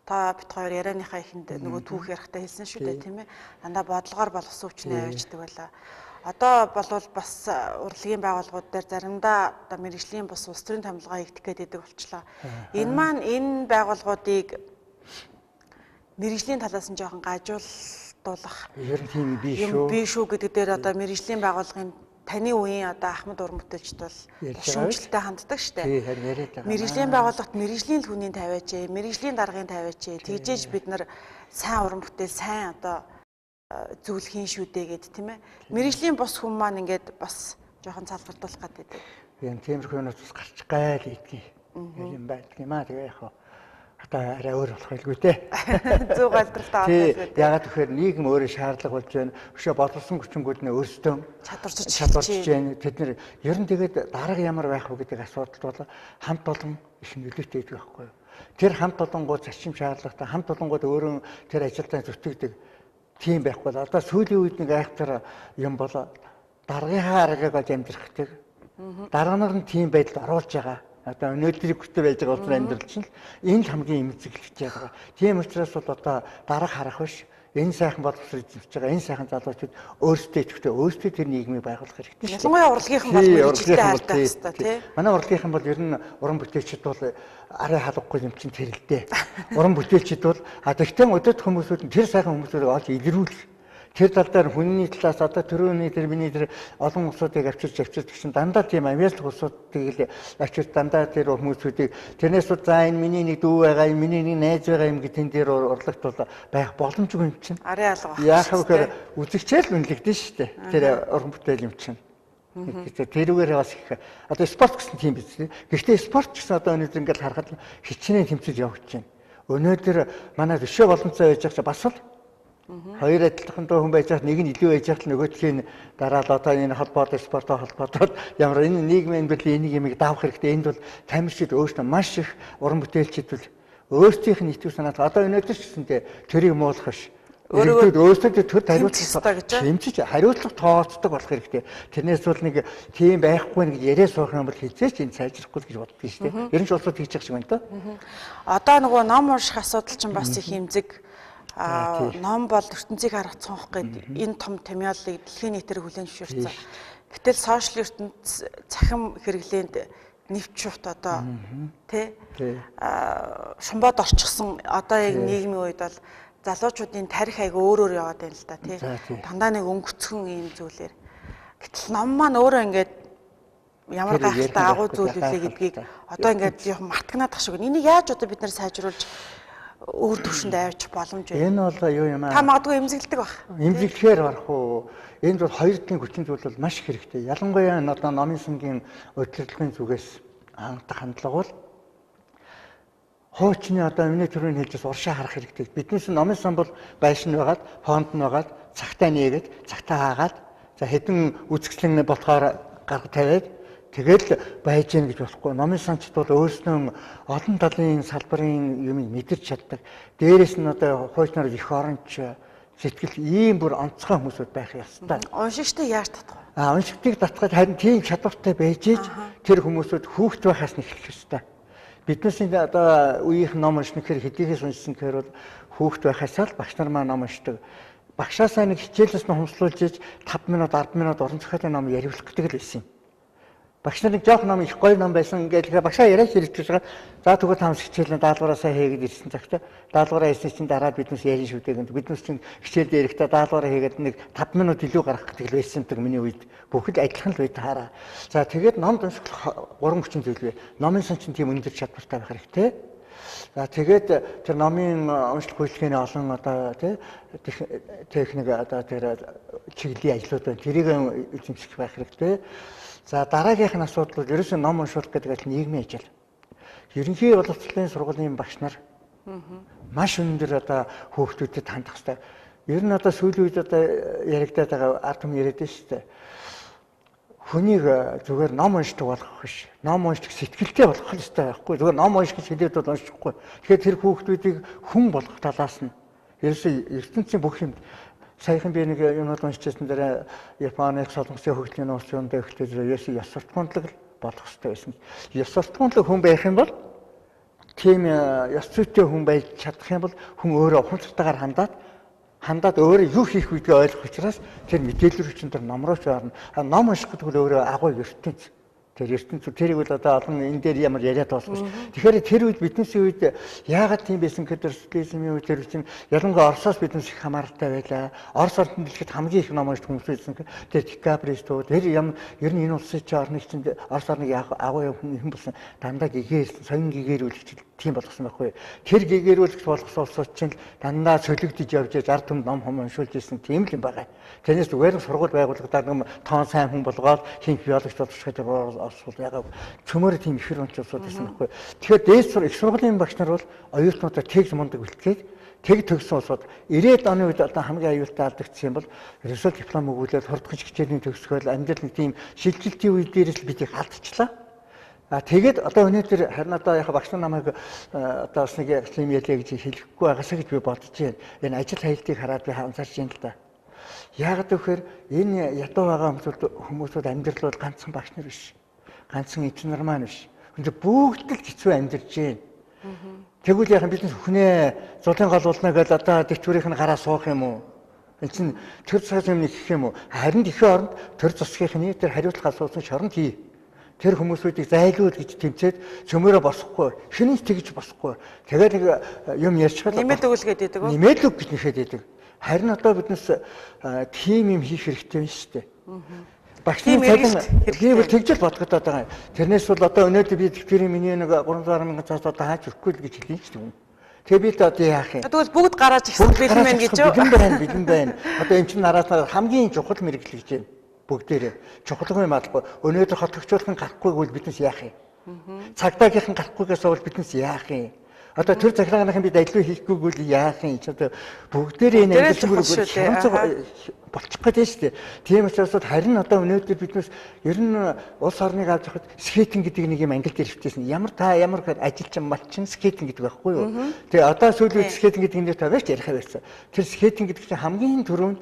Та бит хоёр ярианыхаа ихэнд нөгөө түүх ярихтаа хэлсэн шүү дээ тийм ээ. Дандаа бодлогоор болгосон хүчнээ явуулдаг байла. Одоо болвол бас урлагийн байгууллагууд дээр заримдаа одоо мэрэгжлийн бас улс төрийн томилгоо хийгдэх гэдэг болчлоо. Энэ маань энэ байгууллагуудыг мэрэгжлийн талаас нь жоохон гажуулдуулах.
Ер нь тийм би
шүү гэдэг дээр одоо мэрэгжлийн байгууллагын таны үеийн одоо ахмад уран бүтээлчд бол шүүмжлэлтэй ханддаг штэ. Мэргэжлийн байгууллагт мэргэжлийн түүнийг тавиач, мэргэжлийн даргын тавиач. Тэгжээж бид нар сайн уран бүтээл, сайн одоо зөвлөхийн шүү дээ гэд тийм ээ. Мэргэжлийн бус хүмүүс маань ингээд бас жоохон цалгартуулах гэдэг.
Тийм тиймэрхүү нь бас гарч гайл идэх юм байдаг юм аа. Тэгээ яг одоо арай өөр болох байлгүй те.
Зөв галдралтай байна.
Ягаад гэхээр нийгэм өөрөө шаардлага болж байна. Өшөө боловсон хүчингүүд нь өөрсдөө чадварчж байна. Тэд нэр ер нь тэгээд дарга ямар байх вэ гэдэг асуудалд бол хамт олон их нөлөөтэй байдаг байхгүй юу. Тэр хамт олонгууд зарчим шаардлагатай хамт олонгууд өөрөө тэр ажилдаа зүтгэдэг тийм байхгүй бол одоо сүүлийн үед нэг айхтар юм бол даргынхаа аргыг олж амьдрахдаг. Дарга нар нь тийм байдалд оруулж байгаа. Одоо өнөөдрийг хүстэй байж байгаа улсын амьдрал чинь энэ хамгийн эмзэглэж байгаа. Тийм учраас бол одоо дарга харах биш. Энэ сайхан боловсрол эзэмшиж байгаа энэ сайхан залуучууд өөрсдөө идэвхтэй өөрсдөө тэр нийгмийг байгуулах хэрэгтэй.
Ялангуяа урлагийнхан бол мэрэгчлээ алдах хэрэгтэй тий.
Манай урлагийнхан бол ер нь уран бүтээлчд бол арай халахгүй юм чинь тэрэлдээ. Уран бүтээлчд бол тэгтээ өдөрт хүмүүсүүд нь тэр сайхан хүмүүсүүдийг олж илрүүлэх. Тэр тал дээр хүний талаас одоо төрөний тэр миний тэр олон улсуудыг авчирч чинь дандаа тийм Америк улсуудыг авчирч дандаа тэр хүмүүсүүдийг тэрнээс за энэ миний нэг дүү байгаа юм миний нэг найз байгаа юм гэх тэн дээр урлагт бол байх боломжгүй юм чинь.
Арай алга байна.
Яах вэ? Үзэгчээл үнэлэгдэн шүү дээ. Тэр уран бүтээл юм чинь. Тэрүүгээр бас их одоо спорт гэсэн тийм биз дээ. Гэхдээ спорт гэсэн одоо өнөөдөр ингээд харахад хичнээн тэмцэж явж байна. Өнөөдөр манай төшөө боломжтой байж байгаа бас л Хоёр адилхан дуу хүн байж хаад нэг нь илүү байж хаад нөгөөдхийн дараа л одоо энэ холбоотой спортоо холбоотой ямар энэ нийгмийн бэлэн энийг юмыг давах хэрэгтэй. Энд бол тамирчид өөрсдөө маш их уран бүтээлчид бол өөрсдийнх нь итгүү санаад одоо өнөөдөр ч гэсэндээ төрийг муулах биш. Өөрсдөө төр хариуцлага хариуцлага тооцдог болох хэрэгтэй. Тэрнээс бол нэг тийм байхгүй гэж яриа суух юм бол хизээч энэ сайжрахгүй гэж боддог шүү дээ. Ер нь ч улсууд хийж байгаа шиг байна то.
Одоо нөгөө ном унших асуудал чинь бас их хэмзэг. Ном бол ертөнцийг харах цонх гэдэг энэ том томьёолыг дэлхийн нийтээр хүлээн зөвшөөрсөн. Гэтэл сошиал ертөнц цахим хэрэглээнд нэвч шуут одоо тий шумбаад орчихсон одоо яг нийгмийн үед бол залуучуудын тарих айг өөрөөр яваад байна л да тий. Дандаа нэг өнгөцгөн ийм зүйлээр. Гэтэл ном маань өөрөө ингээд ямар гайхалтай агуу зүйл үлээ гэдгийг одоо ингээд яг мартагнаад тах шиг. Энийг яаж одоо бид нэр сайжруулж өөр төвшөнд авчих боломж вэ?
Энэ бол юу юм аа?
Та магадгүй эмзэглэдэг баг.
Эмзэглэхээр барах уу? Энд бол хоёр талын хүчин зүйл бол маш их хэрэгтэй. Ялангуяа одоо номын сангийн удирдлагын зүгээс хандах хандлага бол хуучны одоо миний төрөний хэлжээс уршаа харах хэрэгтэй. Биднээс номын сан бол байшин байгаад, фонд нь байгаад, цагтаа нээгээд, цагтаа хаагаад, за хэдэн үзэсгэлэн болохоор гарга тавиад тэгэл байж гэн гэж болохгүй. Номын санчд бол өөрснөө олон талын салбарын юмыг мэдэрч чаддаг. Дээрээс нь одоо хуучнаар их оронч сэтгэл ийм бүр онцгой хүмүүсүүд байх ёстой.
Уншигчтай яаж татах вэ?
Уншигчдыг татхад харин тийм чадвартай байж тэр хүмүүсүүд хүүхд байхаас нь эхлэх ёстой. Биднээс одоо үеийнх ном уншнахэр хэдийгээс уншсан гэхээр бол хүүхд байхасаа л багш нар маань ном уншдаг. Багшаасаа нэг хичээлээс нь хумслуулж 5 минут 10 минут уран зохиолын ном яриулах гэдэг л байсан юм. Багш нар нэг жоох ном их гоё ном байсан ингээд багшаа яриа хэрэгжиж байгаа. За тэгвэл таамс хичээлээ даалгавраасаа хийгээд ирсэн цагт даалгавраа хийсэн чинь дараад биднээс ярин шүдэг. Биднээс чинь хичээл дээрхтээ даалгавраа хийгээд нэг 5 минут илүү гаргах гэдэг л байсан гэдэг миний үед бүхэл адилхан л үед таараа. За тэгээд ном унших 3 хүчин зүйл вэ. Номын сан чинь тийм өндөр чадвартай байх хэрэгтэй. За тэгээд тэр номын уншлах үйлчлэгээний олон одоо техник одоо тэр чиглэлийн ажлууд байна. Тэрийг эзэмших байх хэрэгтэй. За дараагийнх нь асуудал бол ерөөсөө ном уншуулах гэдэг нь нийгмийн ажил. Ерөнхий боловсролын сургуулийн багш нар маш өндөр одоо хүүхдүүдэд хандах хэрэгтэй. Ер нь одоо сүүлийн үед одоо яригадаад байгаа ард түмэн яриад байна шүү дээ. Хүнийг зүгээр ном уншдаг болгох биш. Ном уншдаг сэтгэлтэй болгох хэрэгтэй байхгүй. Зүгээр ном унших гэж хэлээд бол уншихгүй. Тэгэхээр тэр хүүхдүүдийг хүн болгох талаас нь ерөөсөө ертөнцийн бүх юм саяхан би нэг юмуд уншижсэн дээр Японы солонгосын хөгжлийн нууц юундаа ихтэй ёс суртахуунлаг болох хэрэгтэй байсан. Ёс суртахуунлаг хүн байх юм бол тийм ёс зүйтэй хүн байж чадах юм бол хүн өөрөө ухамсартайгаар хандаад өөрөө юу хийх үедээ ойлгох учраас тэр мэдээлэл хүчин тэр ном руу ч орно. Ном унших гэдэг нь өөрөө агуу ертөнц. Тэр ертөнц тэрийг бол одоо олон энэ дээр ямар яриад болох биш. Тэгэхээр тэр үед биднээс үед яагаад тийм байсан гэхээр социализмын үед тэр чинь ялангуяа Оросоос биднээс их хамааралтай байлаа. Орос орнд дэлхийд хамгийн их ном уншдаг хүмүүс байсан. Тэр Декабристууд тэр ер нь энэ улсын чинь орны чинь Орос орныг агуу хүн болсон дандаа гэгээр соён гэгэрүүлэгч тийм болгосон байхгүй. Тэр гэгэрүүлэгч болгосон улсууд чинь дандаа солигдож явж ард түмэнд ном уншуулж ирсэн тийм л юм байгаа. Тэрнээс зүгээр сургууль байгуулагдаад нэг тоон сайн хүн болгоод хинх биологч болох гэдэг освол ягаад цөмөр тийм их хөрөнчлүүд байсан байхгүй. Тэгэхээр дээд сур их сургуулийн багш нар бол оюутнуудаа тэгж мундаг бэлтгээд тэг төгсөн улсууд 90-ад оны үед одоо хамгийн аюултай алдагдсан юм бол ерөөсөө диплом өгүүлээд хурдхан хичээлийн төгсгөл амьдрал нэг тийм шилжилтийн үе дээрээс л бидийг алдчихлаа. Тэгээд одоо өнөөдөр харин одоо яг багш нар намайг одоо бас нэг юм ялээ гэж хэлэхгүй байгаасаа гэж би бодож байна. Энэ ажил хаялтыг хараад би анзаарч байна л да. Яг гэхээр энэ ядуу байгаа хүмүүсүүд амьдрал бол ганцхан багш нар биш. Ганцхан эцэг нар маань биш. 근데 бүгд л хэцүү амьдарч байна. Тэгвэл яхан бид хүнээ зулын гал уулна гэж одоо дэвтгүүрийнх нь гараа суух юм уу? Энэ чинь төр засгийн юм гэх юм уу? Харин дэлхийн оронд төр засгийнхны тэр хариуцлага асуусан шоронд хий. Тэр хүмүүсүүдийг зайлуул гэж тэмцээд цөмөрөө босохгүй, шинэ тэгж босохгүй. Тэгээд нэг юм ярьчихлаа.
Нэмээд өгүүлгээд идэг үү?
Нэмээд өг гэж нэхэд идэг. Харин одоо биднес тим юм хийх хэрэгтэй юм шүү дээ. Багшны цалин хийвэл тэгжэл бодгодод байгаа. Тэрнээс бол одоо өнөөдөр би дэвтэрийн миний нэг 300 мянган цаас одоо хааж өгөхгүй л гэж хэлсэн шүү дээ. Тэгээ би одоо яах юм?
Тэгвэл бүгд гарааж ихсэн бэлэн байна гэж юу?
Бэлэн байна. Одоо эн чинь нараасаа хамгийн чухал мэрэгэл гэж байна. Бүгдээрээ чухалгүй юм аахгүй. Өнөөдөр хотгочуулахын гарахгүйг бол биднес яах юм? Цагдаагийнхан гарахгүйгээс бол биднес яах юм? Одоо төр захиргааныхан бид ажилуу хийхгүйг үл яах юм ч одоо бүгдээрээ энэ амжилтгүй болчих гэдэг шүү дээ. Тийм учраас харин одоо өнөөдөр биднээс ер нь улс орныг авч явахад скейтинг гэдэг нэг юм англи дээр хөвчээсэн. Ямар ажилчин малчин скейтинг гэдэг байхгүй юу? Тэгээ одоо сүүлийн скейтинг гэдэг нь тавьж яриахаа байсан. Тэр скейтинг гэдэг чинь хамгийн түрүүнд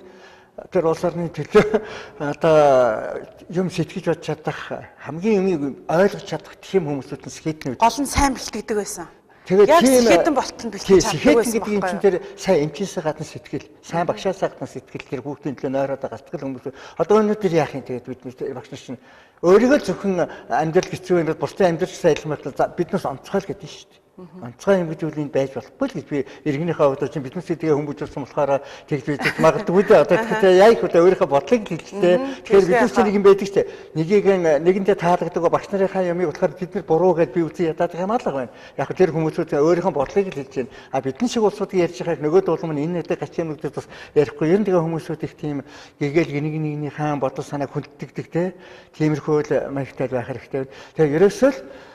тэр улс орны төлөө одоо юм сэтгэж бодож чадах хамгийн юмыг ойлгож чадах тийм хүмүүсүүд нь скейтинг
гол нь сайн бэлтгэдэг байсан.
Тэгээд
тийм скейтинг болтон бэлтгэж чаддаг байсан
гэдэг юм чинь тэр сайн эмчээсээ гадна сэтгэл, сайн багшаасаа гадна сэтгэл тэр хүүхдийн төлөө нойроод байгаа сэтгэл хүмүүс. Одоо өнөөдөр яах юм тэгээд бид багш нар чинь өөрийгөө зөвхөн амьдрал хэцүү юм бол бусдын амьдрал сайжруулах бол биднээс онцгой л гэдэг нь шүү дээ. Онцгой юм гэж үл энэ байж болохгүй л гэж би иргэнийхээ хувьд чинь биднээс тэгээ хүмүүжүүлсэн болохоор тэгж байж магадгүй дээ. Одоо тэгэхээр яа их удаа өөрийнхөө бодлыг хэлжтэй. Тэгэхээр биднээс чинь нэг юм байдаг ч нэгэндээ таалагддаг багш нарынхаа юмыг болохоор бид нар буруу гэж би үзэн ядаад байгаа юм алга байна. Яг тэр хүмүүсүүд өөрийнхөө бодлыг л хэлж байна. А бидний шиг улсуудыг ярьж байгааг нөгөө дуулам нь энэ нэдэг гачаануудад бас ярихгүй. Ер нь тэгээ хүмүүсүүд их тийм гэгэл нэгнийхээ бодол санааг хүнддэгдэг те. Тиймэрхүү маягтай байх хэрэгтэй. Тэгээ ерөөсөө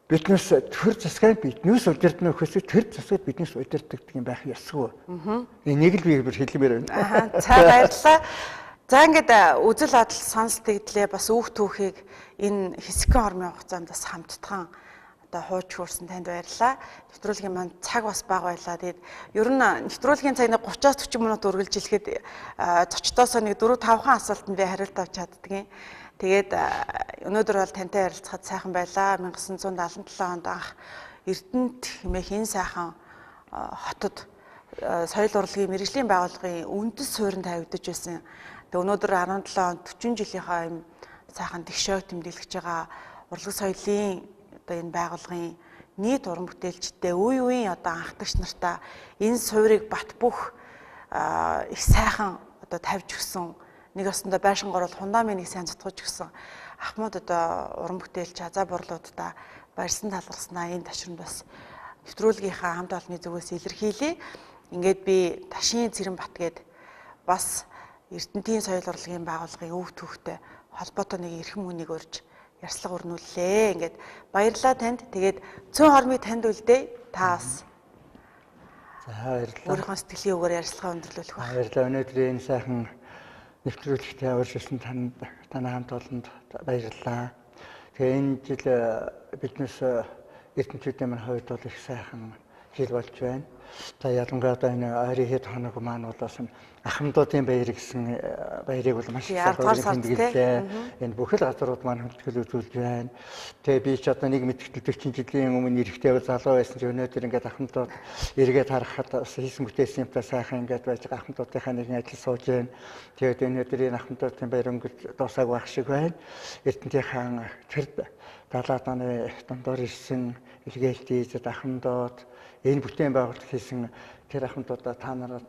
биднээс төр засгаар биднээс удирдна гэхээс тэр засгаар биднээс удирддаг юм байх ёсгүй. Энийг л би хэлмээр байна.
За баярлалаа. За ингээд үзэл бодол сонсдогдлээ бас үүх түүхийг энэ хэсэгэн хормын хугацаанд бас хамттхан одоо хууч хөрсөн танд баярлалаа. Нэвтрүүлгийн маань цаг бас бага байлаа. Тэгээд ер нь нэвтрүүлгийн цаг нэг 30-аас 40 минут үргэлжилэхэд зочдоос нэг 4-5 асуултанд би хариулт авч чаддгийн. Тэгээд өнөөдөр бол тантай ярилцахад сайхан байлаа. 1977 онд анх Эрдэнэт хэмээх энэ сайхан хотод соёл урлагийн мэргэжлийн байгууллагын үндэс суурин тавигдаж байсан. Тэгээд өнөөдөр 17 онд 40 жилийнхаа юм сайхан тэгшөөг тэмдэглэж байгаа урлаг соёлын одоо энэ байгууллагын нийт уран бүтээлчтэй үе үеийн одоо анхдагч нартаа энэ суурийг бат бөх их сайхан одоо тавьж өгсөн. Нэг осондоо байшингоор бол фундаментыг сайн зутгаж өгсөн ахмад одоо уран бүтээлч азаа бурлуудаа барьсан талархснаа энэ ташрамд бас нэвтрүүлгийнхаа хамт олонны зүгээс илэрхийлье. Ингээд би Ташийн Цэрэнбат гээд бас Эрдэнэтийн соёл урлагийн байгууллагын өв түүхтэй холбоотой нэг эрхэм хүнийг урьж ярьслага өрнүүллээ. Ингээд баярлалаа танд. Тэгээд цөөн хормыг танд үлдээ. Та бас
за баярлалаа.
Өөрийнхөө сэтгэлийн үгээр ярьслага өндөрлүүлэх байна.
Баярлалаа. Өнөөдөр энэ сайхан нэвтрүүлэгтээ урьжсэн танай хамт олонд баярлалаа. Тэгээ энэ жил биднээс эрдэмтдийн маань хувьд бол их сайхан жил болж байна. За ялангуяа одоо энэ ойрын хэд хоног маань бол бас ахмадуудын баяр гэсэн баярыг бол маш их сайхан тэмдэглэлээ. Энэ бүх л газрууд маань хөдөлгөл үзүүлж байна. Тэгээ би ч одоо нэг мэдээлэл 40 жилийн өмнө эрэхтэй залуу байсан ч өнөөдөр ингээд ахмадууд эргээд харахад бас хийсэн бүтээсэн юмтай сайхан ингээд байж байгаа ахмадуудынхаа нэгэн ажил сууж байна. Тэгээд өнөөдөр энэ ахмадуудын баяр өнгөж дуусаагүй байх шиг байна. Эрдэнэтийн тэр 70-аад оны дундуур ирсэн илгээлтийд ахмадууд энэ бүтээн байгуулалт хийсэн тэр ахмадуудаа та нараа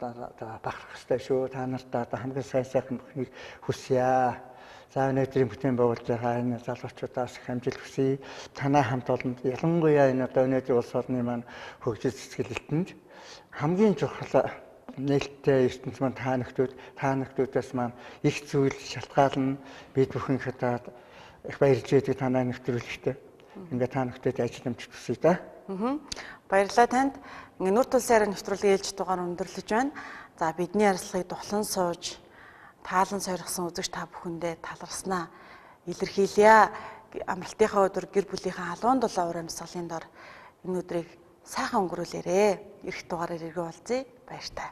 бахарх хэрэгтэй шүү. Та нартаа хамгийн сайхан бүхнийг хүсье. За өнөөдрийн бүтээн байгуулж байгаа энэ залуучуудаас их амжилт хүсье. Танай хамт олонд ялангуяа энэ одоо өнөөдрийн улс орны маань хөгжил цэцгэлэлтэнд хамгийн чухал нээлттэй ертөнц маань та нөхдөөдөөс маань их зүйл шалтгаална. Бид бүхэн хадаад их баярлж байдаг танай нэвтрүүлэгтээ. Ингээ та нөхдөд ажил амжилт хүсье да.
Баярлалаа танд. Ингээ Нүүр тулсан яриа нэвтрүүлгийн ээлж дугаар өндөрлөж байна. За бидний ярилцлагыг духлан сууж таалан сойрхсон үзэгч та бүхэндээ талархснаа илэрхийлье. Амралтынхаа өдөр гэр бүлийнхаа халуун дулаан ур амьсгалын дор энэ өдрийг сайхан өнгөрүүлээрэ. Ирэх дугаараар иргэн уулзъя. Баяр таа.